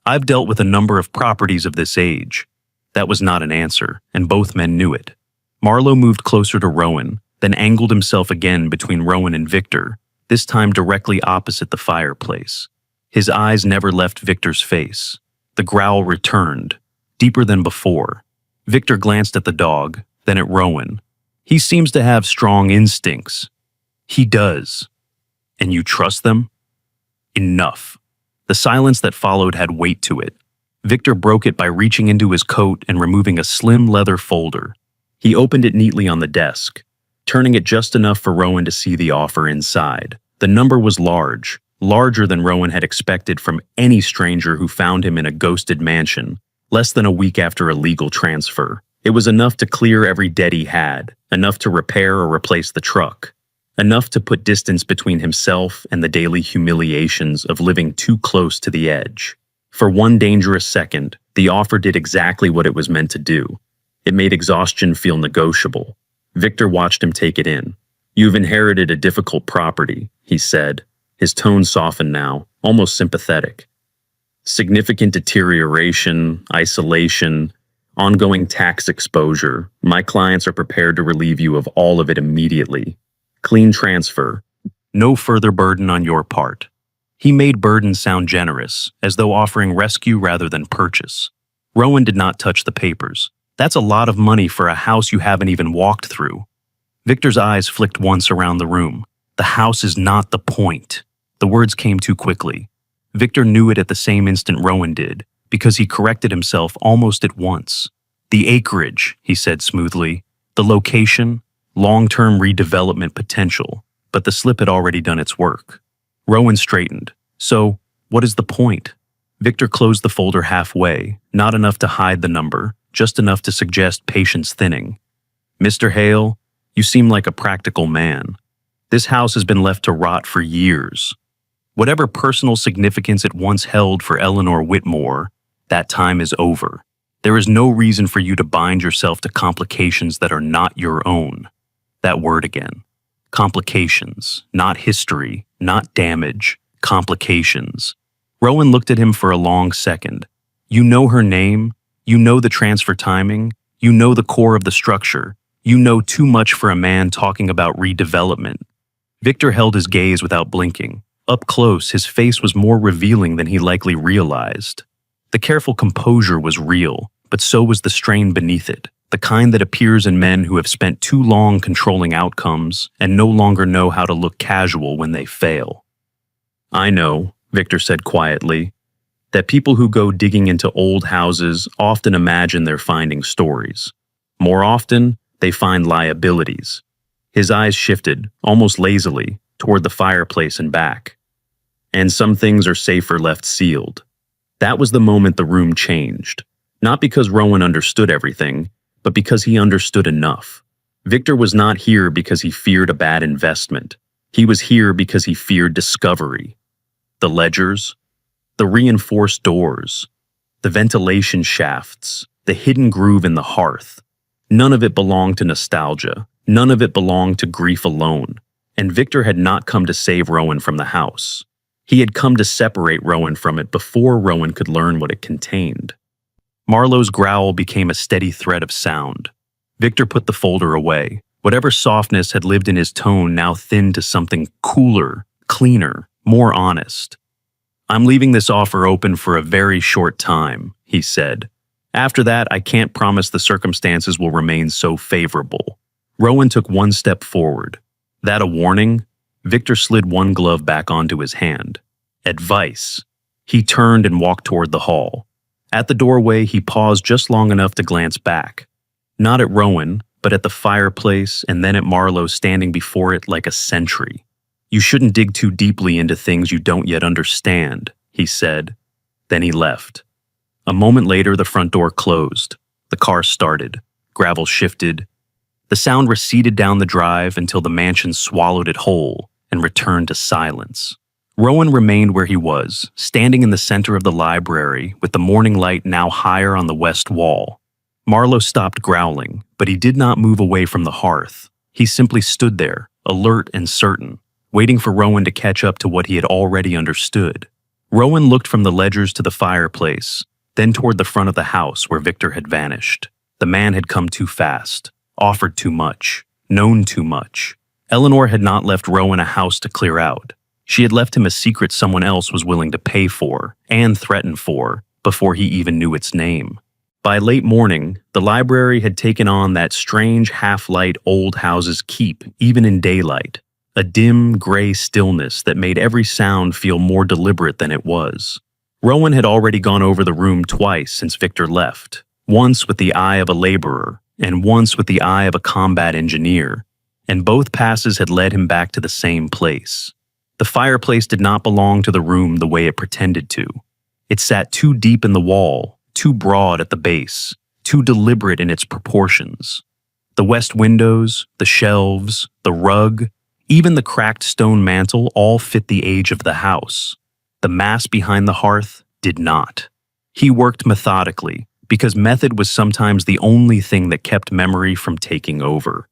"I've dealt with a number of properties of this age." That was not an answer, and both men knew it. Marlowe moved closer to Rowan, then angled himself again between Rowan and Victor, this time directly opposite the fireplace. His eyes never left Victor's face. The growl returned, deeper than before. Victor glanced at the dog, then at Rowan. "He seems to have strong instincts." "He does." "And you trust them?" "Enough." The silence that followed had weight to it. Victor broke it by reaching into his coat and removing a slim leather folder. He opened it neatly on the desk, turning it just enough for Rowan to see the offer inside. The number was large, larger than Rowan had expected from any stranger who found him in a ghosted mansion, less than a week after a legal transfer. It was enough to clear every debt he had, enough to repair or replace the truck, enough to put distance between himself and the daily humiliations of living too close to the edge. For one dangerous second, the offer did exactly what it was meant to do. It made exhaustion feel negotiable. Victor watched him take it in. "You've inherited a difficult property," he said. His tone softened now, almost sympathetic. "Significant deterioration, isolation, ongoing tax exposure. My clients are prepared to relieve you of all of it immediately. Clean transfer. No further burden on your part." He made burden sound generous, as though offering rescue rather than purchase. Rowan did not touch the papers. "That's a lot of money for a house you haven't even walked through." Victor's eyes flicked once around the room. "The house is not the point." The words came too quickly. Victor knew it at the same instant Rowan did, because he corrected himself almost at once. "The acreage," he said smoothly. "The location, long-term redevelopment potential." But the slip had already done its work. Rowan straightened. "So, what is the point?" Victor closed the folder halfway, not enough to hide the number, just enough to suggest patience thinning. "Mr. Hale, you seem like a practical man. This house has been left to rot for years. Whatever personal significance it once held for Eleanor Whitmore, that time is over. There is no reason for you to bind yourself to complications that are not your own." That word again. Complications, not history, not damage, complications. Rowan looked at him for a long second. "You know her name? You know the transfer timing? You know the core of the structure? You know too much for a man talking about redevelopment." Victor held his gaze without blinking. Up close, his face was more revealing than he likely realized. The careful composure was real, but so was the strain beneath it, the kind that appears in men who have spent too long controlling outcomes and no longer know how to look casual when they fail. "I know," Victor said quietly, "that people who go digging into old houses often imagine they're finding stories. More often, they find liabilities." His eyes shifted, almost lazily, toward the fireplace and back. "And some things are safer left sealed." That was the moment the room changed. Not because Rowan understood everything, but because he understood enough. Victor was not here because he feared a bad investment. He was here because he feared discovery. The ledgers, the reinforced doors, the ventilation shafts, the hidden groove in the hearth. None of it belonged to nostalgia. None of it belonged to grief alone. And Victor had not come to save Rowan from the house. He had come to separate Rowan from it before Rowan could learn what it contained. Marlowe's growl became a steady thread of sound. Victor put the folder away. Whatever softness had lived in his tone now thinned to something cooler, cleaner, more honest. "I'm leaving this offer open for a very short time," he said. "After that, I can't promise the circumstances will remain so favorable." Rowan took one step forward. That a warning? Victor slid one glove back onto his hand. Advice. He turned and walked toward the hall. At the doorway, he paused just long enough to glance back. Not at Rowan, but at the fireplace and then at Marlowe standing before it like a sentry. "You shouldn't dig too deeply into things you don't yet understand," he said. Then he left. A moment later, the front door closed. The car started. Gravel shifted. The sound receded down the drive until the mansion swallowed it whole and returned to silence. Rowan remained where he was, standing in the center of the library with the morning light now higher on the west wall. Marlowe stopped growling, but he did not move away from the hearth. He simply stood there, alert and certain, waiting for Rowan to catch up to what he had already understood. Rowan looked from the ledgers to the fireplace, then toward the front of the house where Victor had vanished. The man had come too fast, offered too much, known too much. Eleanor had not left Rowan a house to clear out. She had left him a secret someone else was willing to pay for and threaten for before he even knew its name. By late morning, the library had taken on that strange half-light old houses keep even in daylight, a dim, gray stillness that made every sound feel more deliberate than it was. Rowan had already gone over the room twice since Victor left, once with the eye of a laborer and once with the eye of a combat engineer, and both passes had led him back to the same place. The fireplace did not belong to the room the way it pretended to. It sat too deep in the wall, too broad at the base, too deliberate in its proportions. The west windows, the shelves, the rug, even the cracked stone mantel all fit the age of the house. The mass behind the hearth did not. He worked methodically, because method was sometimes the only thing that kept memory from taking over.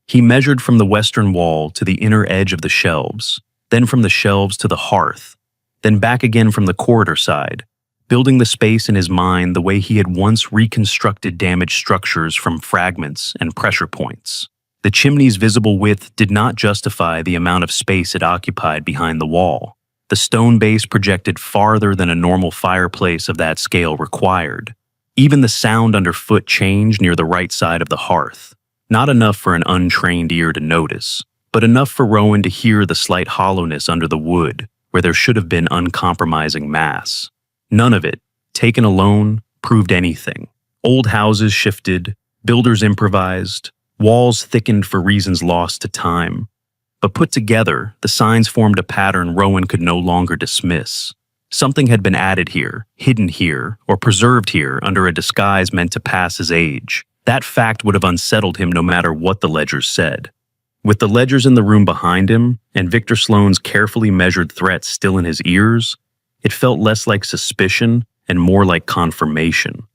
He measured from the western wall to the inner edge of the shelves, then from the shelves to the hearth, then back again from the corridor side, building the space in his mind the way he had once reconstructed damaged structures from fragments and pressure points. The chimney's visible width did not justify the amount of space it occupied behind the wall. The stone base projected farther than a normal fireplace of that scale required. Even the sound underfoot changed near the right side of the hearth. Not enough for an untrained ear to notice, but enough for Rowan to hear the slight hollowness under the wood, where there should have been uncompromising mass. None of it, taken alone, proved anything. Old houses shifted, builders improvised, walls thickened for reasons lost to time. But put together, the signs formed a pattern Rowan could no longer dismiss. Something had been added here, hidden here, or preserved here under a disguise meant to pass as age. That fact would have unsettled him no matter what the ledgers said. With the ledgers in the room behind him, and Victor Sloane's carefully measured threats still in his ears, it felt less like suspicion and more like confirmation.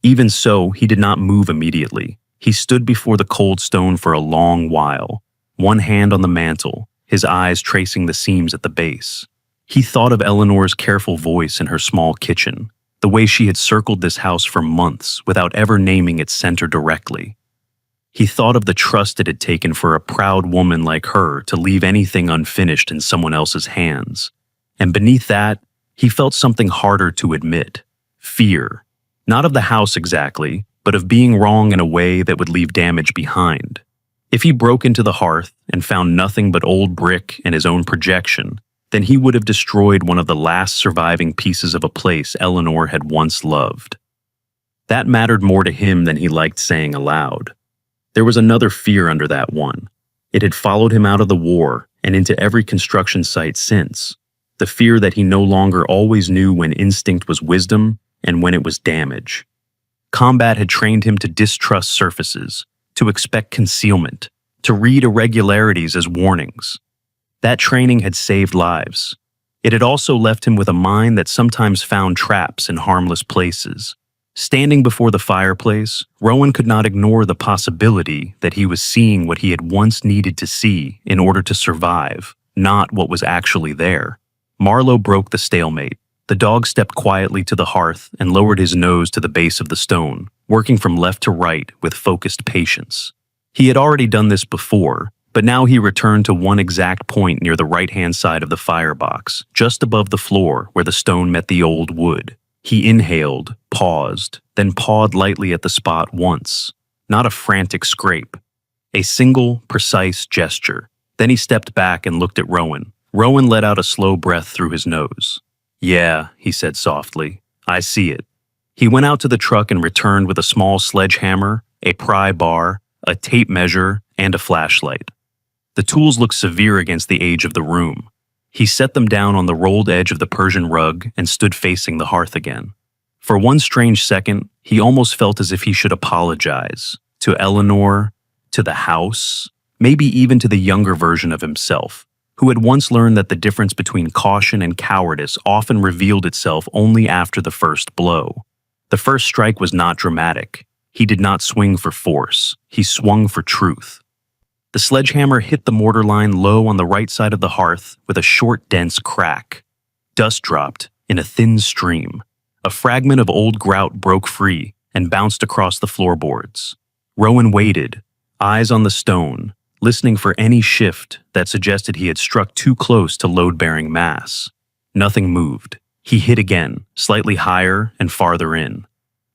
Even so, he did not move immediately. He stood before the cold stone for a long while, one hand on the mantel, his eyes tracing the seams at the base. He thought of Eleanor's careful voice in her small kitchen, the way she had circled this house for months without ever naming its center directly. He thought of the trust it had taken for a proud woman like her to leave anything unfinished in someone else's hands. And beneath that, he felt something harder to admit: fear. Not of the house exactly, but of being wrong in a way that would leave damage behind. If he broke into the hearth and found nothing but old brick and his own projection, then he would have destroyed one of the last surviving pieces of a place Eleanor had once loved. That mattered more to him than he liked saying aloud. There was another fear under that one. It had followed him out of the war and into every construction site since. The fear that he no longer always knew when instinct was wisdom and when it was damage. Combat had trained him to distrust surfaces, to expect concealment, to read irregularities as warnings. That training had saved lives. It had also left him with a mind that sometimes found traps in harmless places. Standing before the fireplace, Rowan could not ignore the possibility that he was seeing what he had once needed to see in order to survive, not what was actually there. Marlowe broke the stalemate. The dog stepped quietly to the hearth and lowered his nose to the base of the stone, working from left to right with focused patience. He had already done this before, but now he returned to one exact point near the right-hand side of the firebox, just above the floor where the stone met the old wood. He inhaled, paused, then pawed lightly at the spot once. Not a frantic scrape. A single, precise gesture. Then he stepped back and looked at Rowan. Rowan let out a slow breath through his nose. "Yeah," he said softly. "I see it." He went out to the truck and returned with a small sledgehammer, a pry bar, a tape measure, and a flashlight. The tools looked severe against the age of the room. He set them down on the rolled edge of the Persian rug and stood facing the hearth again. For one strange second, he almost felt as if he should apologize to Eleanor, to the house, maybe even to the younger version of himself, who had once learned that the difference between caution and cowardice often revealed itself only after the first blow. The first strike was not dramatic. He did not swing for force. He swung for truth. The sledgehammer hit the mortar line low on the right side of the hearth with a short, dense crack. Dust dropped in a thin stream. A fragment of old grout broke free and bounced across the floorboards. Rowan waited, eyes on the stone, listening for any shift that suggested he had struck too close to load-bearing mass. Nothing moved. He hit again, slightly higher and farther in.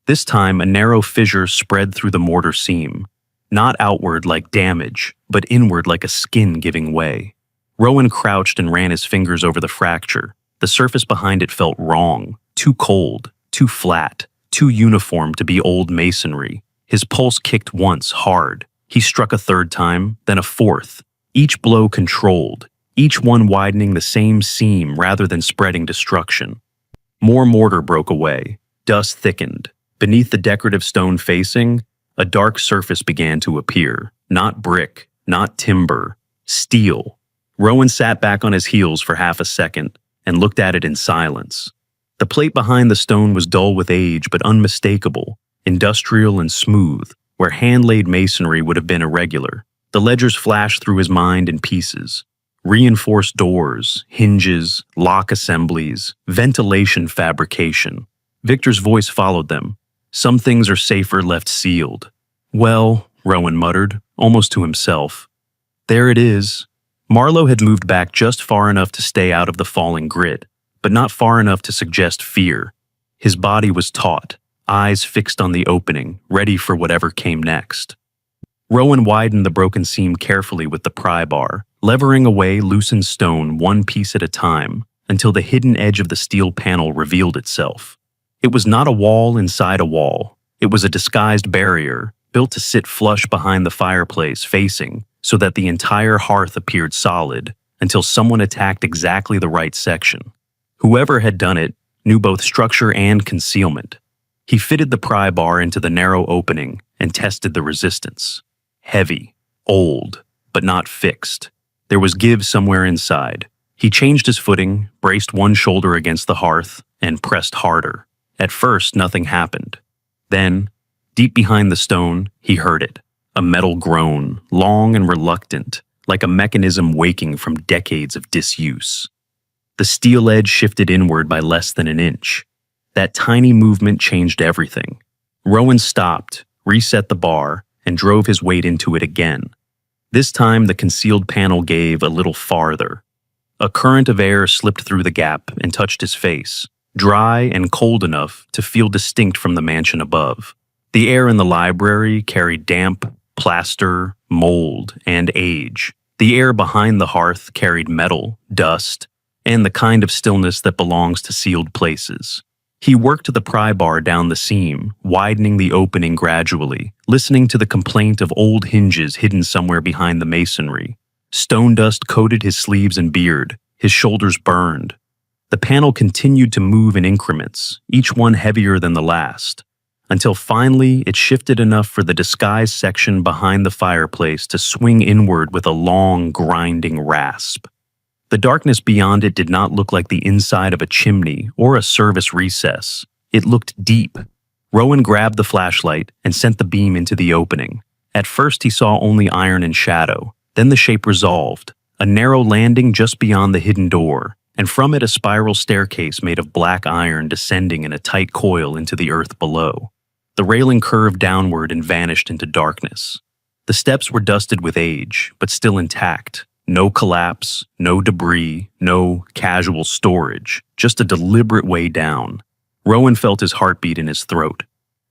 This time, a narrow fissure spread through the mortar seam, not outward like damage, but inward like a skin giving way. Rowan crouched and ran his fingers over the fracture. The surface behind it felt wrong, too cold, too flat, too uniform to be old masonry. His pulse kicked once, hard. He struck a third time, then a fourth, each blow controlled, each one widening the same seam rather than spreading destruction. More mortar broke away. Dust thickened. Beneath the decorative stone facing, a dark surface began to appear. Not brick, not timber, steel. Rowan sat back on his heels for half a second and looked at it in silence. The plate behind the stone was dull with age but unmistakable, industrial and smooth, where hand-laid masonry would have been irregular. The ledgers flashed through his mind in pieces. Reinforced doors, hinges, lock assemblies, ventilation fabrication. Victor's voice followed them. "Some things are safer left sealed." "Well," Rowan muttered, almost to himself. "There it is." Marlowe had moved back just far enough to stay out of the falling grit, but not far enough to suggest fear. His body was taut, eyes fixed on the opening, ready for whatever came next. Rowan widened the broken seam carefully with the pry bar, levering away loosened stone one piece at a time until the hidden edge of the steel panel revealed itself. It was not a wall inside a wall. It was a disguised barrier, built to sit flush behind the fireplace facing, so that the entire hearth appeared solid until someone attacked exactly the right section. Whoever had done it knew both structure and concealment. He fitted the pry bar into the narrow opening and tested the resistance. Heavy, old, but not fixed. There was give somewhere inside. He changed his footing, braced one shoulder against the hearth, and pressed harder. At first, nothing happened. Then, deep behind the stone, he heard it. A metal groan, long and reluctant, like a mechanism waking from decades of disuse. The steel edge shifted inward by less than an inch. That tiny movement changed everything. Rowan stopped, reset the bar, and drove his weight into it again. This time, the concealed panel gave a little farther. A current of air slipped through the gap and touched his face, dry and cold enough to feel distinct from the mansion above. The air in the library carried damp, plaster, mold, and age. The air behind the hearth carried metal, dust, and the kind of stillness that belongs to sealed places. He worked the pry bar down the seam, widening the opening gradually, listening to the complaint of old hinges hidden somewhere behind the masonry. Stone dust coated his sleeves and beard. His shoulders burned. The panel continued to move in increments, each one heavier than the last, until finally it shifted enough for the disguised section behind the fireplace to swing inward with a long, grinding rasp. The darkness beyond it did not look like the inside of a chimney or a service recess. It looked deep. Rowan grabbed the flashlight and sent the beam into the opening. At first he saw only iron and shadow. Then the shape resolved. A narrow landing just beyond the hidden door, and from it a spiral staircase made of black iron descending in a tight coil into the earth below. The railing curved downward and vanished into darkness. The steps were dusted with age, but still intact. No collapse, no debris, no casual storage, just a deliberate way down. Rowan felt his heartbeat in his throat.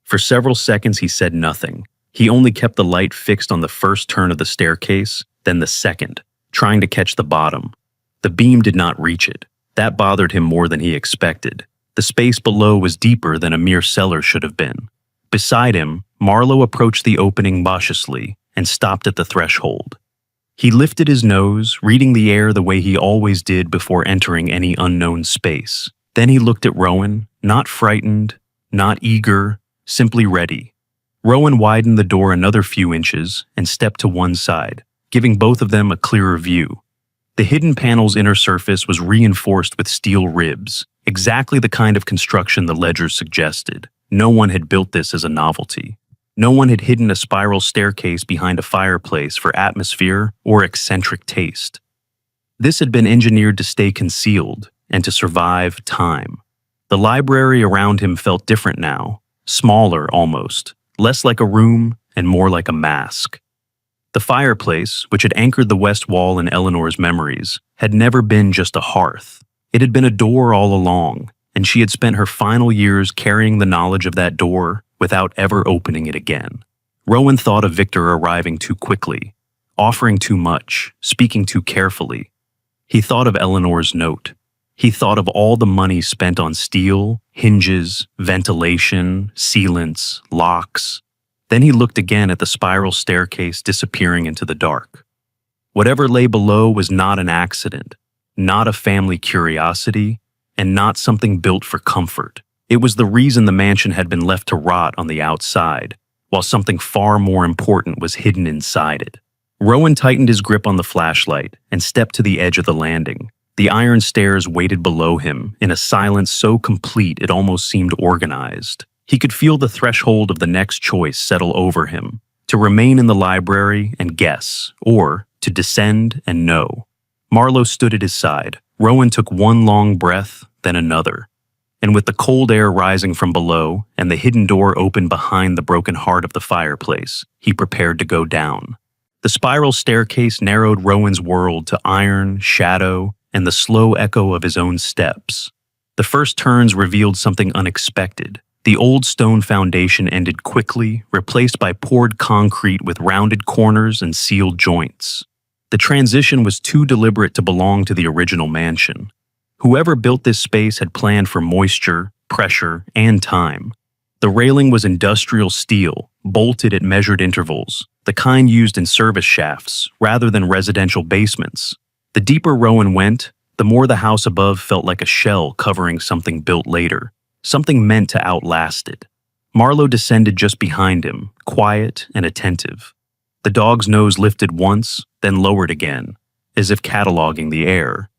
For several seconds he said nothing. He only kept the light fixed on the first turn of the staircase, then the second, trying to catch the bottom. The beam did not reach it. That bothered him more than he expected. The space below was deeper than a mere cellar should have been. Beside him, Marlowe approached the opening cautiously and stopped at the threshold. He lifted his nose, reading the air the way he always did before entering any unknown space. Then he looked at Rowan, not frightened, not eager, simply ready. Rowan widened the door another few inches and stepped to one side, giving both of them a clearer view. The hidden panel's inner surface was reinforced with steel ribs, exactly the kind of construction the ledgers suggested. No one had built this as a novelty. No one had hidden a spiral staircase behind a fireplace for atmosphere or eccentric taste. This had been engineered to stay concealed and to survive time. The library around him felt different now, smaller almost, less like a room and more like a mask. The fireplace, which had anchored the west wall in Eleanor's memories, had never been just a hearth. It had been a door all along, and she had spent her final years carrying the knowledge of that door without ever opening it again. Rowan thought of Victor arriving too quickly, offering too much, speaking too carefully. He thought of Eleanor's note. He thought of all the money spent on steel, hinges, ventilation, sealants, locks. Then he looked again at the spiral staircase disappearing into the dark. Whatever lay below was not an accident, not a family curiosity, and not something built for comfort. It was the reason the mansion had been left to rot on the outside, while something far more important was hidden inside it. Rowan tightened his grip on the flashlight and stepped to the edge of the landing. The iron stairs waited below him in a silence so complete it almost seemed organized. He could feel the threshold of the next choice settle over him, to remain in the library and guess, or to descend and know. Marlowe stood at his side. Rowan took one long breath, then another. And with the cold air rising from below and the hidden door open behind the broken heart of the fireplace, he prepared to go down. The spiral staircase narrowed Rowan's world to iron, shadow, and the slow echo of his own steps. The first turns revealed something unexpected. The old stone foundation ended quickly, replaced by poured concrete with rounded corners and sealed joints. The transition was too deliberate to belong to the original mansion. Whoever built this space had planned for moisture, pressure, and time. The railing was industrial steel, bolted at measured intervals, the kind used in service shafts rather than residential basements. The deeper Rowan went, the more the house above felt like a shell covering something built later, something meant to outlast it. Marlowe descended just behind him, quiet and attentive. The dog's nose lifted once, then lowered again, as if cataloging the air.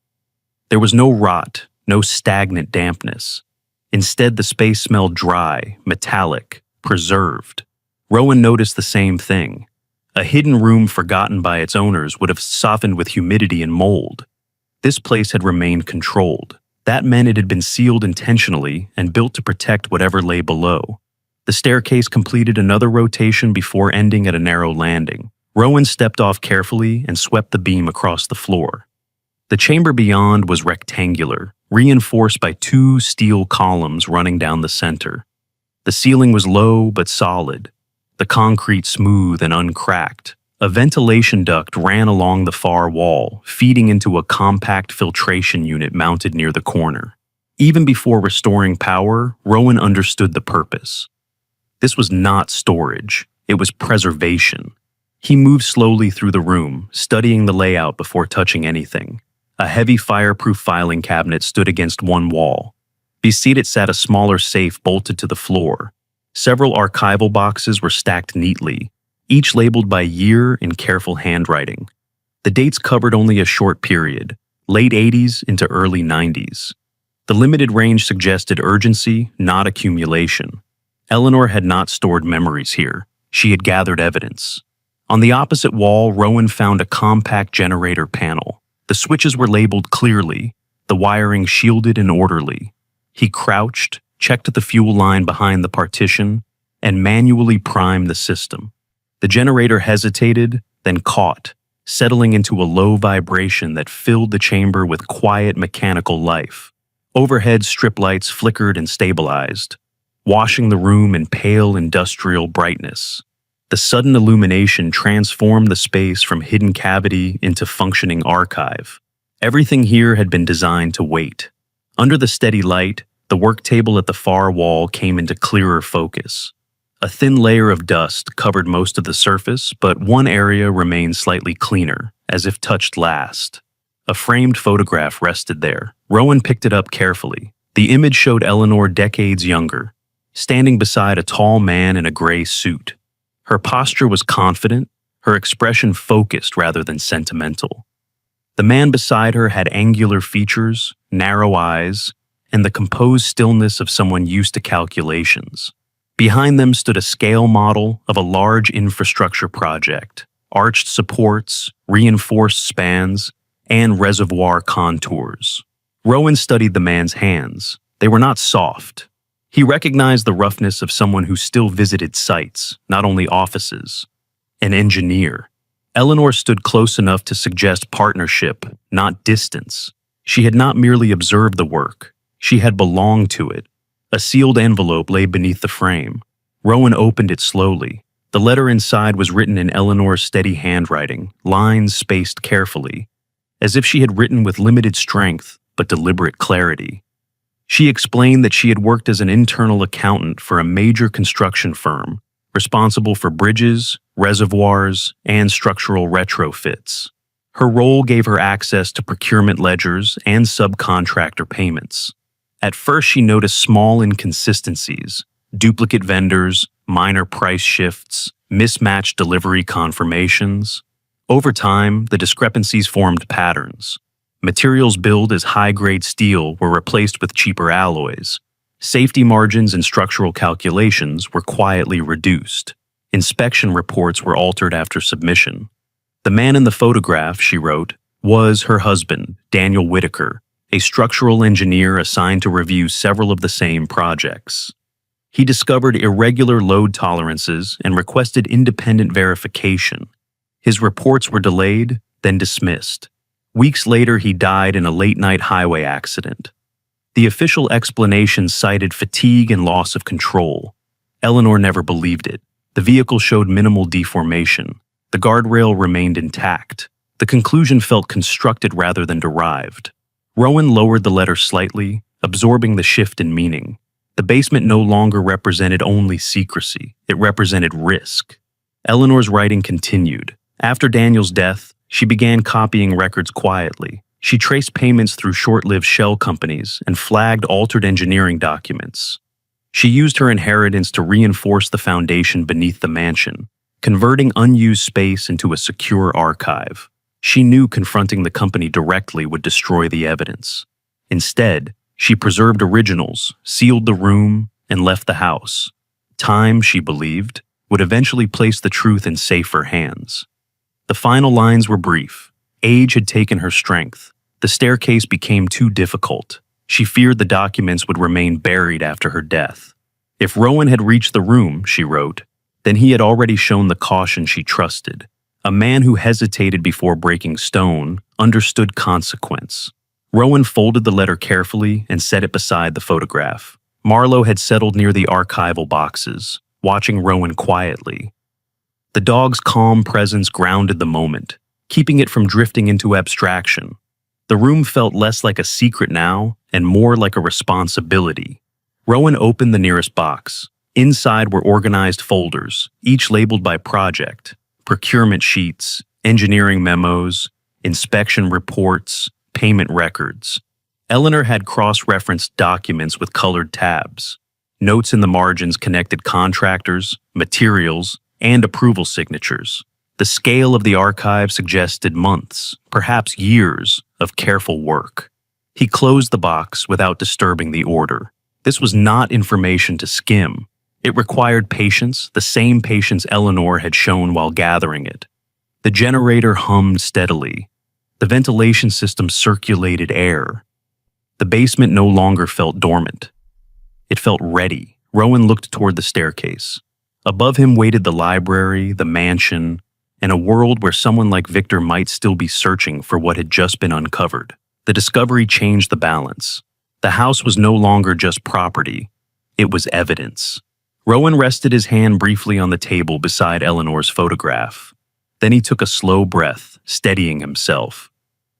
There was no rot, no stagnant dampness. Instead, the space smelled dry, metallic, preserved. Rowan noticed the same thing. A hidden room forgotten by its owners would have softened with humidity and mold. This place had remained controlled. That meant it had been sealed intentionally and built to protect whatever lay below. The staircase completed another rotation before ending at a narrow landing. Rowan stepped off carefully and swept the beam across the floor. The chamber beyond was rectangular, reinforced by two steel columns running down the center. The ceiling was low but solid, the concrete smooth and uncracked. A ventilation duct ran along the far wall, feeding into a compact filtration unit mounted near the corner. Even before restoring power, Rowan understood the purpose. This was not storage, it was preservation. He moved slowly through the room, studying the layout before touching anything. A heavy fireproof filing cabinet stood against one wall. Beside it sat a smaller safe bolted to the floor. Several archival boxes were stacked neatly, each labeled by year in careful handwriting. The dates covered only a short period, late 80s into early 90s. The limited range suggested urgency, not accumulation. Eleanor had not stored memories here. She had gathered evidence. On the opposite wall, Rowan found a compact generator panel. The switches were labeled clearly, the wiring shielded and orderly. He crouched, checked the fuel line behind the partition, and manually primed the system. The generator hesitated, then caught, settling into a low vibration that filled the chamber with quiet mechanical life. Overhead strip lights flickered and stabilized, washing the room in pale industrial brightness. The sudden illumination transformed the space from hidden cavity into functioning archive. Everything here had been designed to wait. Under the steady light, the work table at the far wall came into clearer focus. A thin layer of dust covered most of the surface, but one area remained slightly cleaner, as if touched last. A framed photograph rested there. Rowan picked it up carefully. The image showed Eleanor decades younger, standing beside a tall man in a gray suit. Her posture was confident, her expression focused rather than sentimental. The man beside her had angular features, narrow eyes, and the composed stillness of someone used to calculations. Behind them stood a scale model of a large infrastructure project, arched supports, reinforced spans, and reservoir contours. Rowan studied the man's hands. They were not soft. He recognized the roughness of someone who still visited sites, not only offices. An engineer. Eleanor stood close enough to suggest partnership, not distance. She had not merely observed the work. She had belonged to it. A sealed envelope lay beneath the frame. Rowan opened it slowly. The letter inside was written in Eleanor's steady handwriting, lines spaced carefully, as if she had written with limited strength but deliberate clarity. She explained that she had worked as an internal accountant for a major construction firm, responsible for bridges, reservoirs, and structural retrofits. Her role gave her access to procurement ledgers and subcontractor payments. At first, she noticed small inconsistencies, duplicate vendors, minor price shifts, mismatched delivery confirmations. Over time, the discrepancies formed patterns. Materials billed as high-grade steel were replaced with cheaper alloys. Safety margins and structural calculations were quietly reduced. Inspection reports were altered after submission. The man in the photograph, she wrote, was her husband, Daniel Whitaker, a structural engineer assigned to review several of the same projects. He discovered irregular load tolerances and requested independent verification. His reports were delayed, then dismissed. Weeks later, he died in a late-night highway accident. The official explanation cited fatigue and loss of control. Eleanor never believed it. The vehicle showed minimal deformation. The guardrail remained intact. The conclusion felt constructed rather than derived. Rowan lowered the letter slightly, absorbing the shift in meaning. The basement no longer represented only secrecy. It represented risk. Eleanor's writing continued. After Daniel's death, she began copying records quietly. She traced payments through short-lived shell companies and flagged altered engineering documents. She used her inheritance to reinforce the foundation beneath the mansion, converting unused space into a secure archive. She knew confronting the company directly would destroy the evidence. Instead, she preserved originals, sealed the room, and left the house. Time, she believed, would eventually place the truth in safer hands. The final lines were brief. Age had taken her strength. The staircase became too difficult. She feared the documents would remain buried after her death. If Rowan had reached the room, she wrote, then he had already shown the caution she trusted. A man who hesitated before breaking stone understood consequence. Rowan folded the letter carefully and set it beside the photograph. Marlowe had settled near the archival boxes, watching Rowan quietly. The dog's calm presence grounded the moment, keeping it from drifting into abstraction. The room felt less like a secret now and more like a responsibility. Rowan opened the nearest box. Inside were organized folders, each labeled by project, procurement sheets, engineering memos, inspection reports, payment records. Eleanor had cross-referenced documents with colored tabs. Notes in the margins connected contractors, materials, and approval signatures. The scale of the archive suggested months, perhaps years, of careful work. He closed the box without disturbing the order. This was not information to skim. It required patience, the same patience Eleanor had shown while gathering it. The generator hummed steadily. The ventilation system circulated air. The basement no longer felt dormant. It felt ready. Rowan looked toward the staircase. Above him waited the library, the mansion, and a world where someone like Victor might still be searching for what had just been uncovered. The discovery changed the balance. The house was no longer just property. It was evidence. Rowan rested his hand briefly on the table beside Eleanor's photograph. Then he took a slow breath, steadying himself.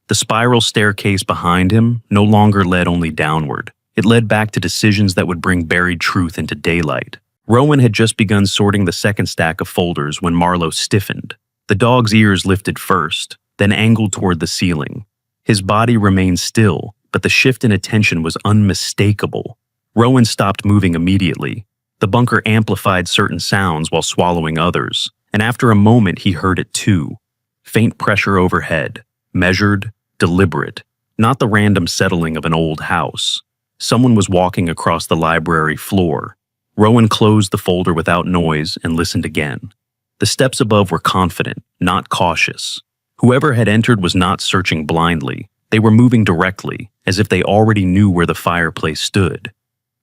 The spiral staircase behind him no longer led only downward. It led back to decisions that would bring buried truth into daylight. Rowan had just begun sorting the second stack of folders when Marlowe stiffened. The dog's ears lifted first, then angled toward the ceiling. His body remained still, but the shift in attention was unmistakable. Rowan stopped moving immediately. The bunker amplified certain sounds while swallowing others, and after a moment he heard it too. Faint pressure overhead, measured, deliberate, not the random settling of an old house. Someone was walking across the library floor. Rowan closed the folder without noise and listened again. The steps above were confident, not cautious. Whoever had entered was not searching blindly. They were moving directly, as if they already knew where the fireplace stood.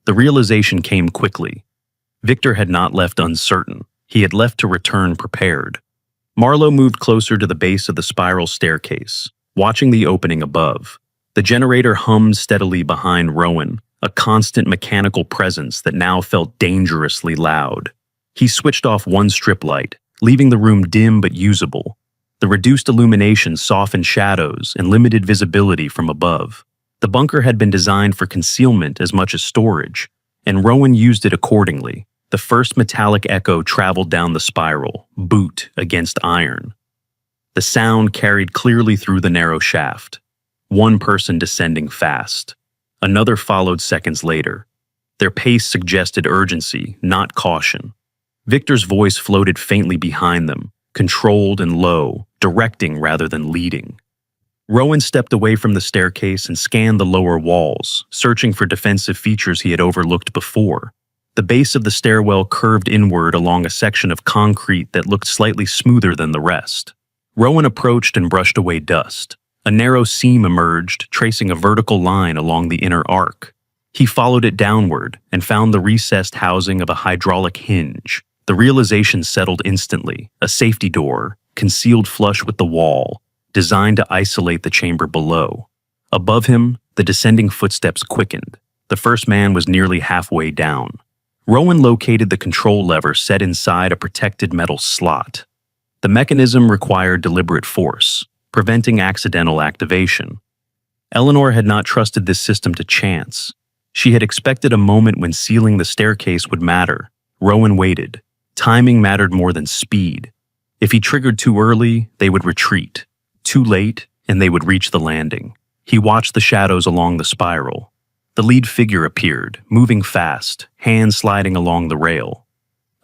The realization came quickly. Victor had not left uncertain. He had left to return prepared. Marlowe moved closer to the base of the spiral staircase, watching the opening above. The generator hummed steadily behind Rowan, a constant mechanical presence that now felt dangerously loud. He switched off one strip light, leaving the room dim but usable. The reduced illumination softened shadows and limited visibility from above. The bunker had been designed for concealment as much as storage, and Rowan used it accordingly. The first metallic echo traveled down the spiral, boot against iron. The sound carried clearly through the narrow shaft. One person descending fast. Another followed seconds later. Their pace suggested urgency, not caution. Victor's voice floated faintly behind them, controlled and low, directing rather than leading. Rowan stepped away from the staircase and scanned the lower walls, searching for defensive features he had overlooked before. The base of the stairwell curved inward along a section of concrete that looked slightly smoother than the rest. Rowan approached and brushed away dust. A narrow seam emerged, tracing a vertical line along the inner arc. He followed it downward and found the recessed housing of a hydraulic hinge. The realization settled instantly, a safety door, concealed flush with the wall, designed to isolate the chamber below. Above him, the descending footsteps quickened. The first man was nearly halfway down. Rowan located the control lever set inside a protected metal slot. The mechanism required deliberate force, preventing accidental activation. Eleanor had not trusted this system to chance. She had expected a moment when sealing the staircase would matter. Rowan waited. Timing mattered more than speed. If he triggered too early, they would retreat. Too late, and they would reach the landing. He watched the shadows along the spiral. The lead figure appeared, moving fast, hands sliding along the rail.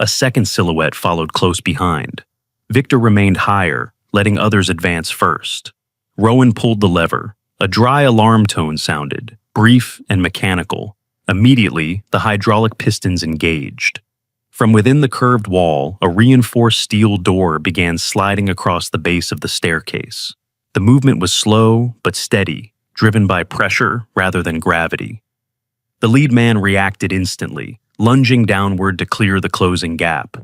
A second silhouette followed close behind. Victor remained higher, letting others advance first. Rowan pulled the lever. A dry alarm tone sounded, brief and mechanical. Immediately, the hydraulic pistons engaged. From within the curved wall, a reinforced steel door began sliding across the base of the staircase. The movement was slow but steady, driven by pressure rather than gravity. The lead man reacted instantly, lunging downward to clear the closing gap.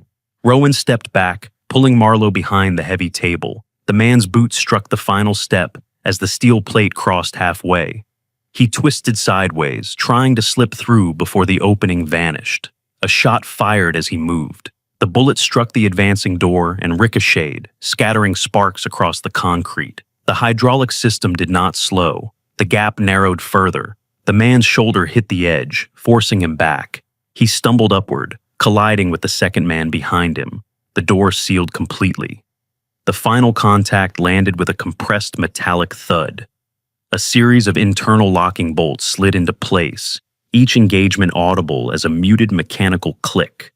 Rowan stepped back, pulling Marlowe behind the heavy table. The man's boot struck the final step as the steel plate crossed halfway. He twisted sideways, trying to slip through before the opening vanished. A shot fired as he moved. The bullet struck the advancing door and ricocheted, scattering sparks across the concrete. The hydraulic system did not slow. The gap narrowed further. The man's shoulder hit the edge, forcing him back. He stumbled upward, colliding with the second man behind him. The door sealed completely. The final contact landed with a compressed metallic thud. A series of internal locking bolts slid into place, each engagement audible as a muted mechanical click.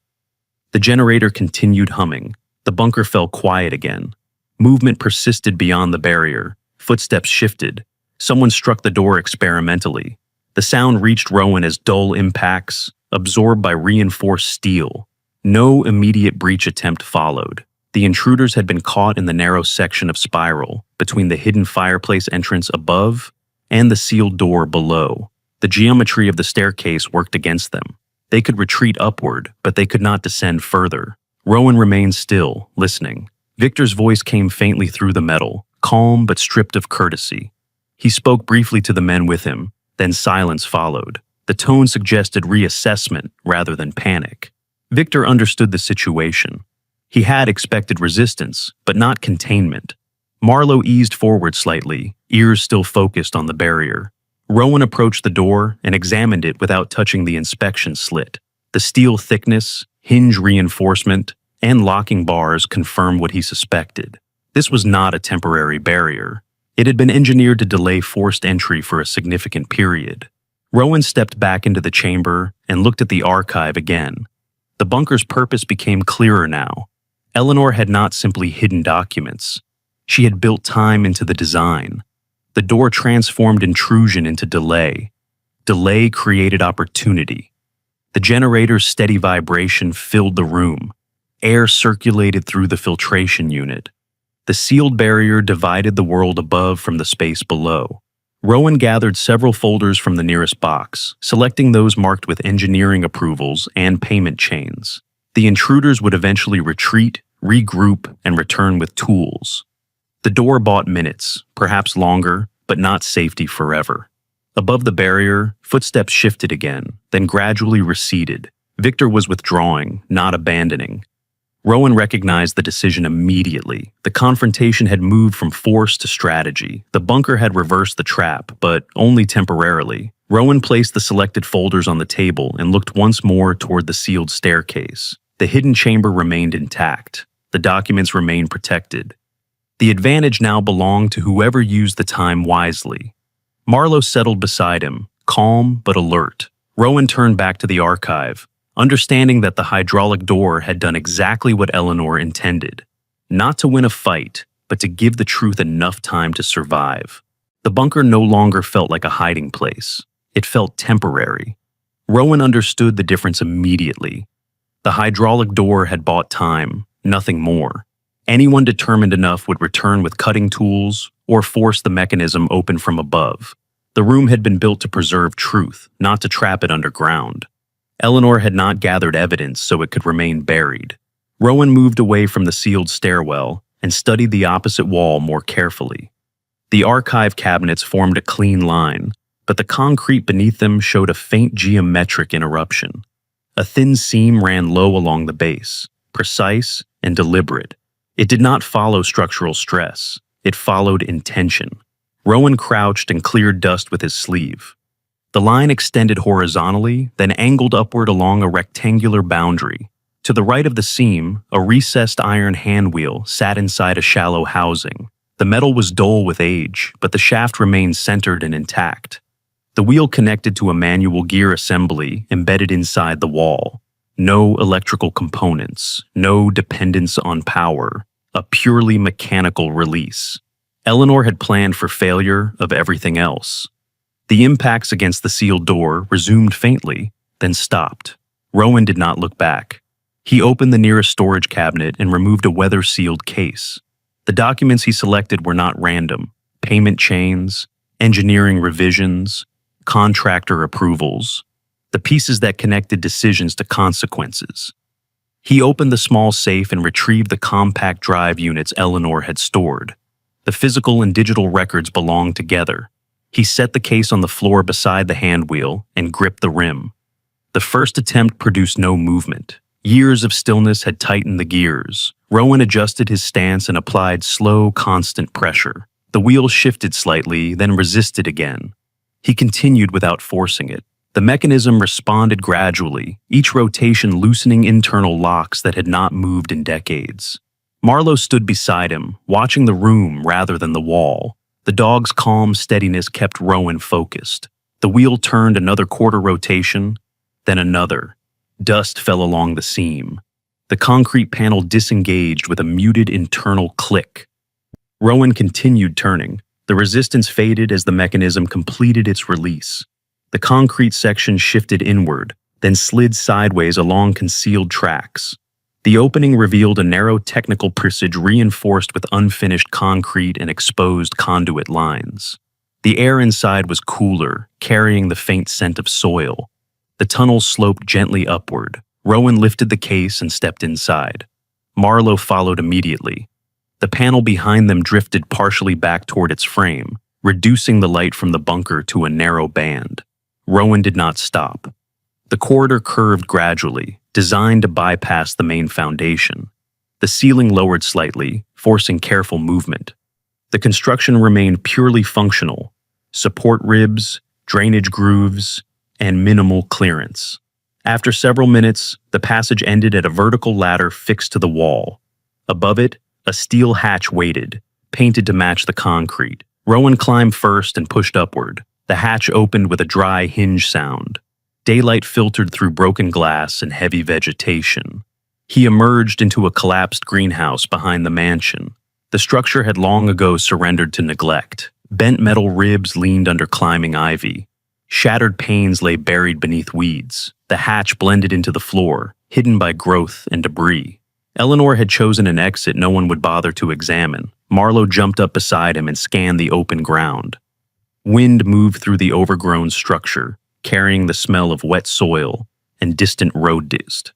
The generator continued humming. The bunker fell quiet again. Movement persisted beyond the barrier. Footsteps shifted. Someone struck the door experimentally. The sound reached Rowan as dull impacts, absorbed by reinforced steel. No immediate breach attempt followed. The intruders had been caught in the narrow section of spiral, between the hidden fireplace entrance above and the sealed door below. The geometry of the staircase worked against them. They could retreat upward, but they could not descend further. Rowan remained still, listening. Victor's voice came faintly through the metal, calm but stripped of courtesy. He spoke briefly to the men with him, then silence followed. The tone suggested reassessment rather than panic. Victor understood the situation. He had expected resistance, but not containment. Marlowe eased forward slightly, ears still focused on the barrier. Rowan approached the door and examined it without touching the inspection slit. The steel thickness, hinge reinforcement, and locking bars confirmed what he suspected. This was not a temporary barrier. It had been engineered to delay forced entry for a significant period. Rowan stepped back into the chamber and looked at the archive again. The bunker's purpose became clearer now. Eleanor had not simply hidden documents. She had built time into the design. The door transformed intrusion into delay. Delay created opportunity. The generator's steady vibration filled the room. Air circulated through the filtration unit. The sealed barrier divided the world above from the space below. Rowan gathered several folders from the nearest box, selecting those marked with engineering approvals and payment chains. The intruders would eventually retreat, regroup, and return with tools. The door bought minutes, perhaps longer, but not safety forever. Above the barrier, footsteps shifted again, then gradually receded. Victor was withdrawing, not abandoning. Rowan recognized the decision immediately. The confrontation had moved from force to strategy. The bunker had reversed the trap, but only temporarily. Rowan placed the selected folders on the table and looked once more toward the sealed staircase. The hidden chamber remained intact. The documents remained protected. The advantage now belonged to whoever used the time wisely. Marlowe settled beside him, calm but alert. Rowan turned back to the archive, understanding that the hydraulic door had done exactly what Eleanor intended. Not to win a fight, but to give the truth enough time to survive. The bunker no longer felt like a hiding place. It felt temporary. Rowan understood the difference immediately. The hydraulic door had bought time, nothing more. Anyone determined enough would return with cutting tools or force the mechanism open from above. The room had been built to preserve truth, not to trap it underground. Eleanor had not gathered evidence so it could remain buried. Rowan moved away from the sealed stairwell and studied the opposite wall more carefully. The archive cabinets formed a clean line, but the concrete beneath them showed a faint geometric interruption. A thin seam ran low along the base, precise and deliberate. It did not follow structural stress. It followed intention. Rowan crouched and cleared dust with his sleeve. The line extended horizontally, then angled upward along a rectangular boundary. To the right of the seam, a recessed iron handwheel sat inside a shallow housing. The metal was dull with age, but the shaft remained centered and intact. The wheel connected to a manual gear assembly embedded inside the wall. No electrical components, no dependence on power, a purely mechanical release. Eleanor had planned for failure of everything else. The impacts against the sealed door resumed faintly, then stopped. Rowan did not look back. He opened the nearest storage cabinet and removed a weather-sealed case. The documents he selected were not random. Payment chains, engineering revisions, contractor approvals, the pieces that connected decisions to consequences. He opened the small safe and retrieved the compact drive units Eleanor had stored. The physical and digital records belonged together. He set the case on the floor beside the handwheel and gripped the rim. The first attempt produced no movement. Years of stillness had tightened the gears. Rowan adjusted his stance and applied slow, constant pressure. The wheel shifted slightly, then resisted again. He continued without forcing it. The mechanism responded gradually, each rotation loosening internal locks that had not moved in decades. Marlowe stood beside him, watching the room rather than the wall. The dog's calm steadiness kept Rowan focused. The wheel turned another quarter rotation, then another. Dust fell along the seam. The concrete panel disengaged with a muted internal click. Rowan continued turning. The resistance faded as the mechanism completed its release. The concrete section shifted inward, then slid sideways along concealed tracks. The opening revealed a narrow technical passage reinforced with unfinished concrete and exposed conduit lines. The air inside was cooler, carrying the faint scent of soil. The tunnel sloped gently upward. Rowan lifted the case and stepped inside. Marlowe followed immediately. The panel behind them drifted partially back toward its frame, reducing the light from the bunker to a narrow band. Rowan did not stop. The corridor curved gradually, designed to bypass the main foundation. The ceiling lowered slightly, forcing careful movement. The construction remained purely functional: support ribs, drainage grooves, and minimal clearance. After several minutes, the passage ended at a vertical ladder fixed to the wall. Above it, a steel hatch waited, painted to match the concrete. Rowan climbed first and pushed upward. The hatch opened with a dry hinge sound. Daylight filtered through broken glass and heavy vegetation. He emerged into a collapsed greenhouse behind the mansion. The structure had long ago surrendered to neglect. Bent metal ribs leaned under climbing ivy. Shattered panes lay buried beneath weeds. The hatch blended into the floor, hidden by growth and debris. Eleanor had chosen an exit no one would bother to examine. Marlowe jumped up beside him and scanned the open ground. Wind moved through the overgrown structure, carrying the smell of wet soil and distant road dust.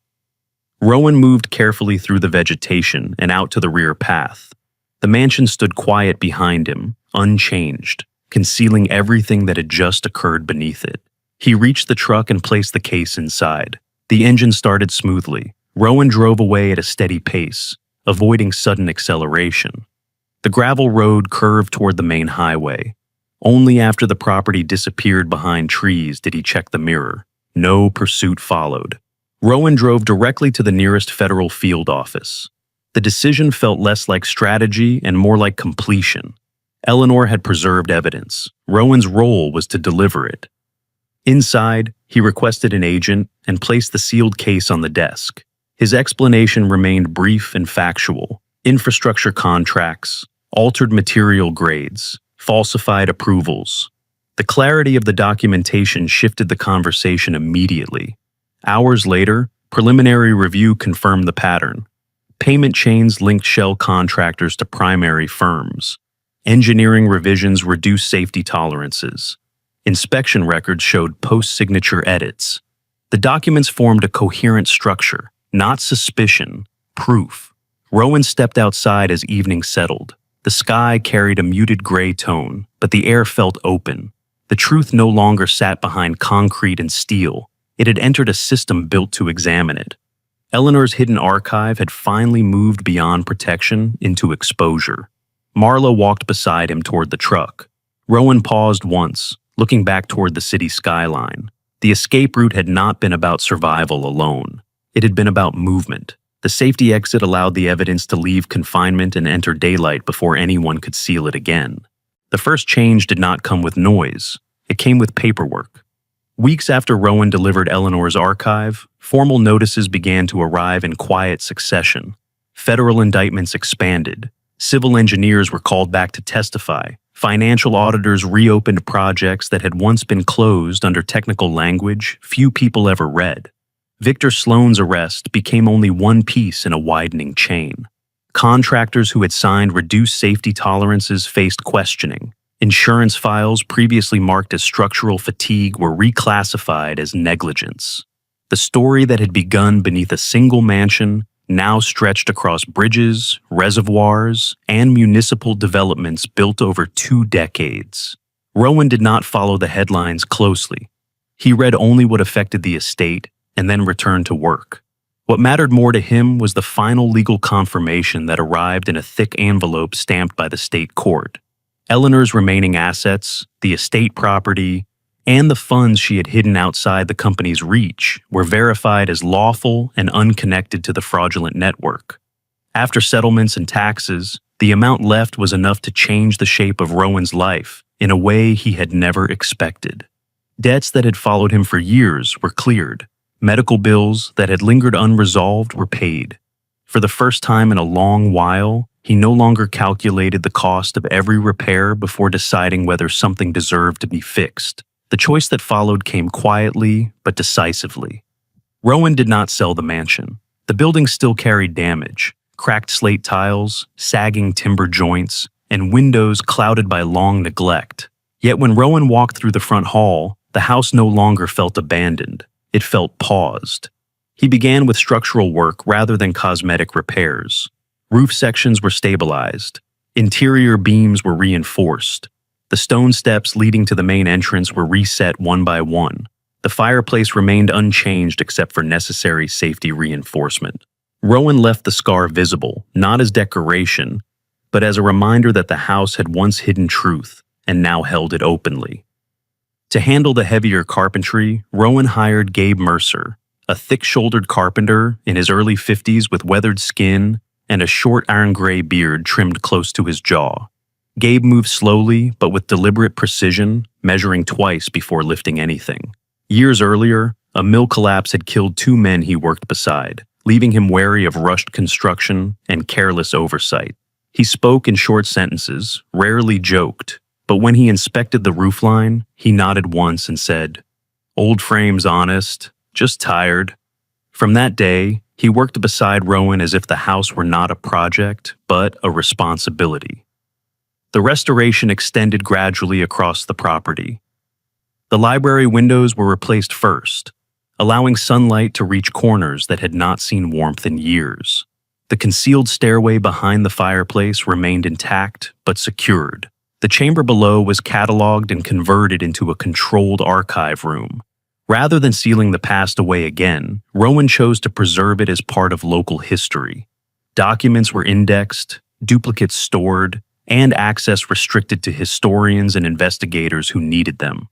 Rowan moved carefully through the vegetation and out to the rear path. The mansion stood quiet behind him, unchanged, concealing everything that had just occurred beneath it. He reached the truck and placed the case inside. The engine started smoothly. Rowan drove away at a steady pace, avoiding sudden acceleration. The gravel road curved toward the main highway. Only after the property disappeared behind trees did he check the mirror. No pursuit followed. Rowan drove directly to the nearest federal field office. The decision felt less like strategy and more like completion. Eleanor had preserved evidence. Rowan's role was to deliver it. Inside, he requested an agent and placed the sealed case on the desk. His explanation remained brief and factual: infrastructure contracts, altered material grades, falsified approvals. The clarity of the documentation shifted the conversation immediately. Hours later, preliminary review confirmed the pattern. Payment chains linked shell contractors to primary firms. Engineering revisions reduced safety tolerances. Inspection records showed post-signature edits. The documents formed a coherent structure, not suspicion, proof. Rowan stepped outside as evening settled. The sky carried a muted gray tone, but the air felt open. The truth no longer sat behind concrete and steel. It had entered a system built to examine it. Eleanor's hidden archive had finally moved beyond protection into exposure. Marlowe walked beside him toward the truck. Rowan paused once, looking back toward the city skyline. The escape route had not been about survival alone. It had been about movement. The safety exit allowed the evidence to leave confinement and enter daylight before anyone could seal it again. The first change did not come with noise. It came with paperwork. Weeks after Rowan delivered Eleanor's archive, formal notices began to arrive in quiet succession. Federal indictments expanded. Civil engineers were called back to testify. Financial auditors reopened projects that had once been closed under technical language few people ever read. Victor Sloan's arrest became only one piece in a widening chain. Contractors who had signed reduced safety tolerances faced questioning. Insurance files previously marked as structural fatigue were reclassified as negligence. The story that had begun beneath a single mansion now stretched across bridges, reservoirs, and municipal developments built over 2 decades. Rowan did not follow the headlines closely. He read only what affected the estate and then returned to work. What mattered more to him was the final legal confirmation that arrived in a thick envelope stamped by the state court. Eleanor's remaining assets, the estate property, and the funds she had hidden outside the company's reach were verified as lawful and unconnected to the fraudulent network. After settlements and taxes, the amount left was enough to change the shape of Rowan's life in a way he had never expected. Debts that had followed him for years were cleared. Medical bills that had lingered unresolved were paid. For the first time in a long while, he no longer calculated the cost of every repair before deciding whether something deserved to be fixed. The choice that followed came quietly but decisively. Rowan did not sell the mansion. The building still carried damage: cracked slate tiles, sagging timber joints, and windows clouded by long neglect. Yet when Rowan walked through the front hall, the house no longer felt abandoned. It felt paused. He began with structural work rather than cosmetic repairs. Roof sections were stabilized. Interior beams were reinforced. The stone steps leading to the main entrance were reset one by one. The fireplace remained unchanged except for necessary safety reinforcement. Rowan left the scar visible, not as decoration, but as a reminder that the house had once hidden truth and now held it openly. To handle the heavier carpentry, Rowan hired Gabe Mercer, a thick-shouldered carpenter in his early 50s with weathered skin and a short iron-gray beard trimmed close to his jaw. Gabe moved slowly but with deliberate precision, measuring twice before lifting anything. Years earlier, a mill collapse had killed 2 men he worked beside, leaving him wary of rushed construction and careless oversight. He spoke in short sentences, rarely joked, but when he inspected the roofline, he nodded once and said, "Old frame's honest, just tired." From that day, he worked beside Rowan as if the house were not a project, but a responsibility. The restoration extended gradually across the property. The library windows were replaced first, allowing sunlight to reach corners that had not seen warmth in years. The concealed stairway behind the fireplace remained intact but secured. The chamber below was cataloged and converted into a controlled archive room. Rather than sealing the past away again, Rowan chose to preserve it as part of local history. Documents were indexed, duplicates stored, and access restricted to historians and investigators who needed them.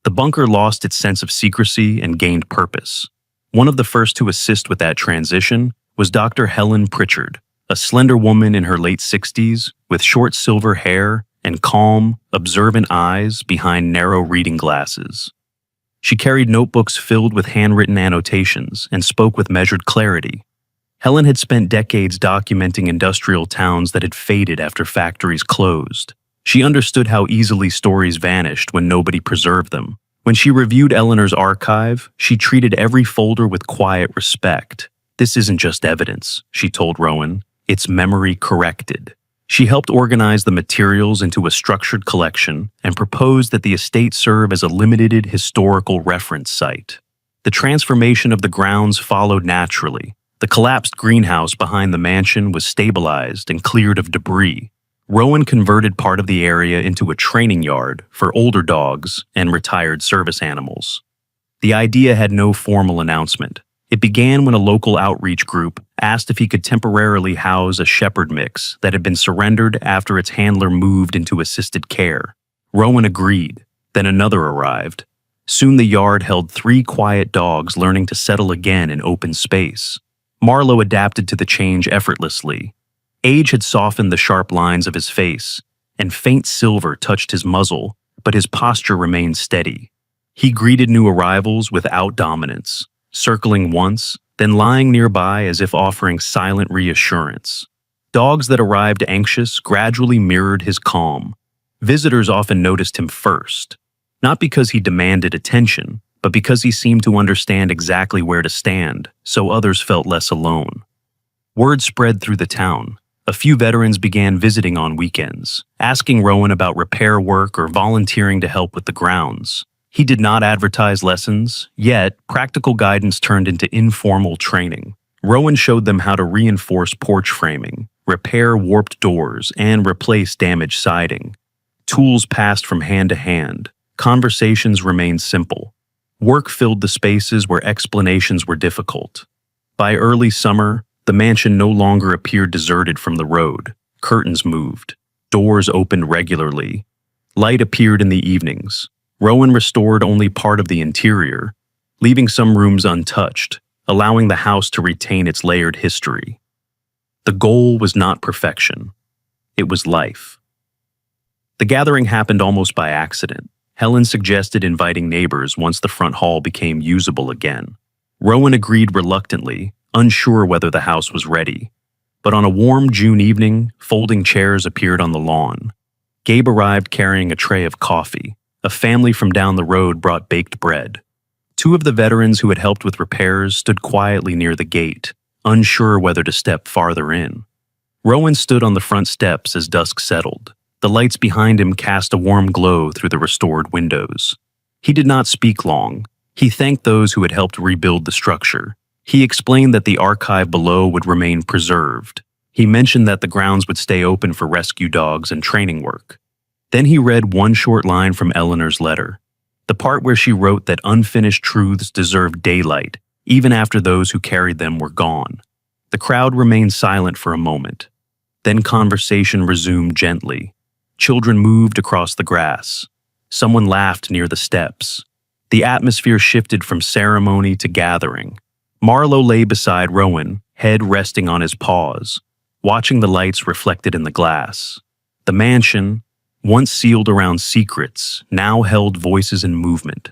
The bunker lost its sense of secrecy and gained purpose. One of the first to assist with that transition was Dr. Helen Pritchard, a slender woman in her late 60s with short silver hair and calm, observant eyes behind narrow reading glasses. She carried notebooks filled with handwritten annotations and spoke with measured clarity. Helen had spent decades documenting industrial towns that had faded after factories closed. She understood how easily stories vanished when nobody preserved them. When she reviewed Eleanor's archive, she treated every folder with quiet respect. "This isn't just evidence," she told Rowan. "It's memory corrected." She helped organize the materials into a structured collection and proposed that the estate serve as a limited historical reference site. The transformation of the grounds followed naturally. The collapsed greenhouse behind the mansion was stabilized and cleared of debris. Rowan converted part of the area into a training yard for older dogs and retired service animals. The idea had no formal announcement. It began when a local outreach group asked if he could temporarily house a shepherd mix that had been surrendered after its handler moved into assisted care. Rowan agreed. Then another arrived. Soon the yard held 3 quiet dogs learning to settle again in open space. Marlowe adapted to the change effortlessly. Age had softened the sharp lines of his face, and faint silver touched his muzzle, but his posture remained steady. He greeted new arrivals without dominance, circling once, then lying nearby as if offering silent reassurance. Dogs that arrived anxious gradually mirrored his calm. Visitors often noticed him first, not because he demanded attention, but because he seemed to understand exactly where to stand, so others felt less alone. Word spread through the town. A few veterans began visiting on weekends, asking Rowan about repair work or volunteering to help with the grounds. He did not advertise lessons, yet practical guidance turned into informal training. Rowan showed them how to reinforce porch framing, repair warped doors, and replace damaged siding. Tools passed from hand to hand. Conversations remained simple. Work filled the spaces where explanations were difficult. By early summer, the mansion no longer appeared deserted from the road. Curtains moved. Doors opened regularly. Light appeared in the evenings. Rowan restored only part of the interior, leaving some rooms untouched, allowing the house to retain its layered history. The goal was not perfection. It was life. The gathering happened almost by accident. Helen suggested inviting neighbors once the front hall became usable again. Rowan agreed reluctantly, unsure whether the house was ready. But on a warm June evening, folding chairs appeared on the lawn. Gabe arrived carrying a tray of coffee. A family from down the road brought baked bread. 2 of the veterans who had helped with repairs stood quietly near the gate, unsure whether to step farther in. Rowan stood on the front steps as dusk settled. The lights behind him cast a warm glow through the restored windows. He did not speak long. He thanked those who had helped rebuild the structure. He explained that the archive below would remain preserved. He mentioned that the grounds would stay open for rescue dogs and training work. Then he read one short line from Eleanor's letter, the part where she wrote that unfinished truths deserved daylight, even after those who carried them were gone. The crowd remained silent for a moment. Then conversation resumed gently. Children moved across the grass. Someone laughed near the steps. The atmosphere shifted from ceremony to gathering. Marlowe lay beside Rowan, head resting on his paws, watching the lights reflected in the glass. The mansion, once sealed around secrets, now held voices and movement.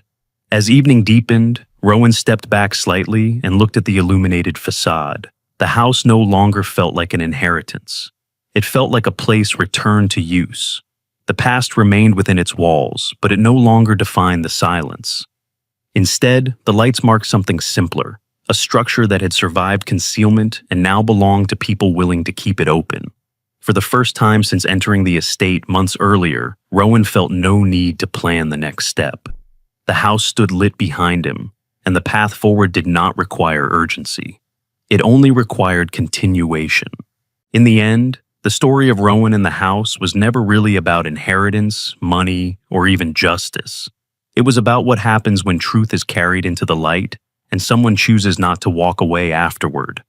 As evening deepened, Rowan stepped back slightly and looked at the illuminated facade. The house no longer felt like an inheritance. It felt like a place returned to use. The past remained within its walls, but it no longer defined the silence. Instead, the lights marked something simpler, a structure that had survived concealment and now belonged to people willing to keep it open. For the first time since entering the estate months earlier, Rowan felt no need to plan the next step. The house stood lit behind him, and the path forward did not require urgency. It only required continuation. In the end, the story of Rowan and the house was never really about inheritance, money, or even justice. It was about what happens when truth is carried into the light and someone chooses not to walk away afterward.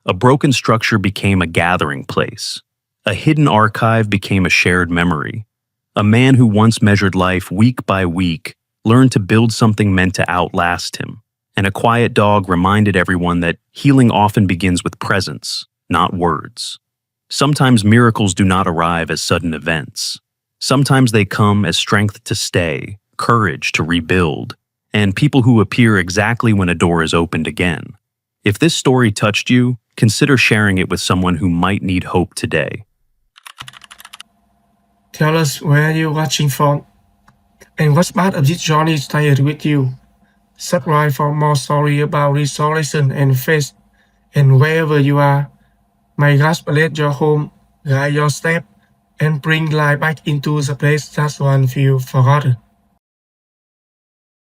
A broken structure became a gathering place. A hidden archive became a shared memory. A man who once measured life week by week learned to build something meant to outlast him. And a quiet dog reminded everyone that healing often begins with presence, not words. Sometimes miracles do not arrive as sudden events. Sometimes they come as strength to stay, courage to rebuild, and people who appear exactly when a door is opened again. If this story touched you, consider sharing it with someone who might need hope today. Tell us where you're watching from and what part of this journey stayed with you. Subscribe for more stories about restoration and faith. And wherever you are, may God bless your home, guide your step, and bring light back into the place that once felt forgotten.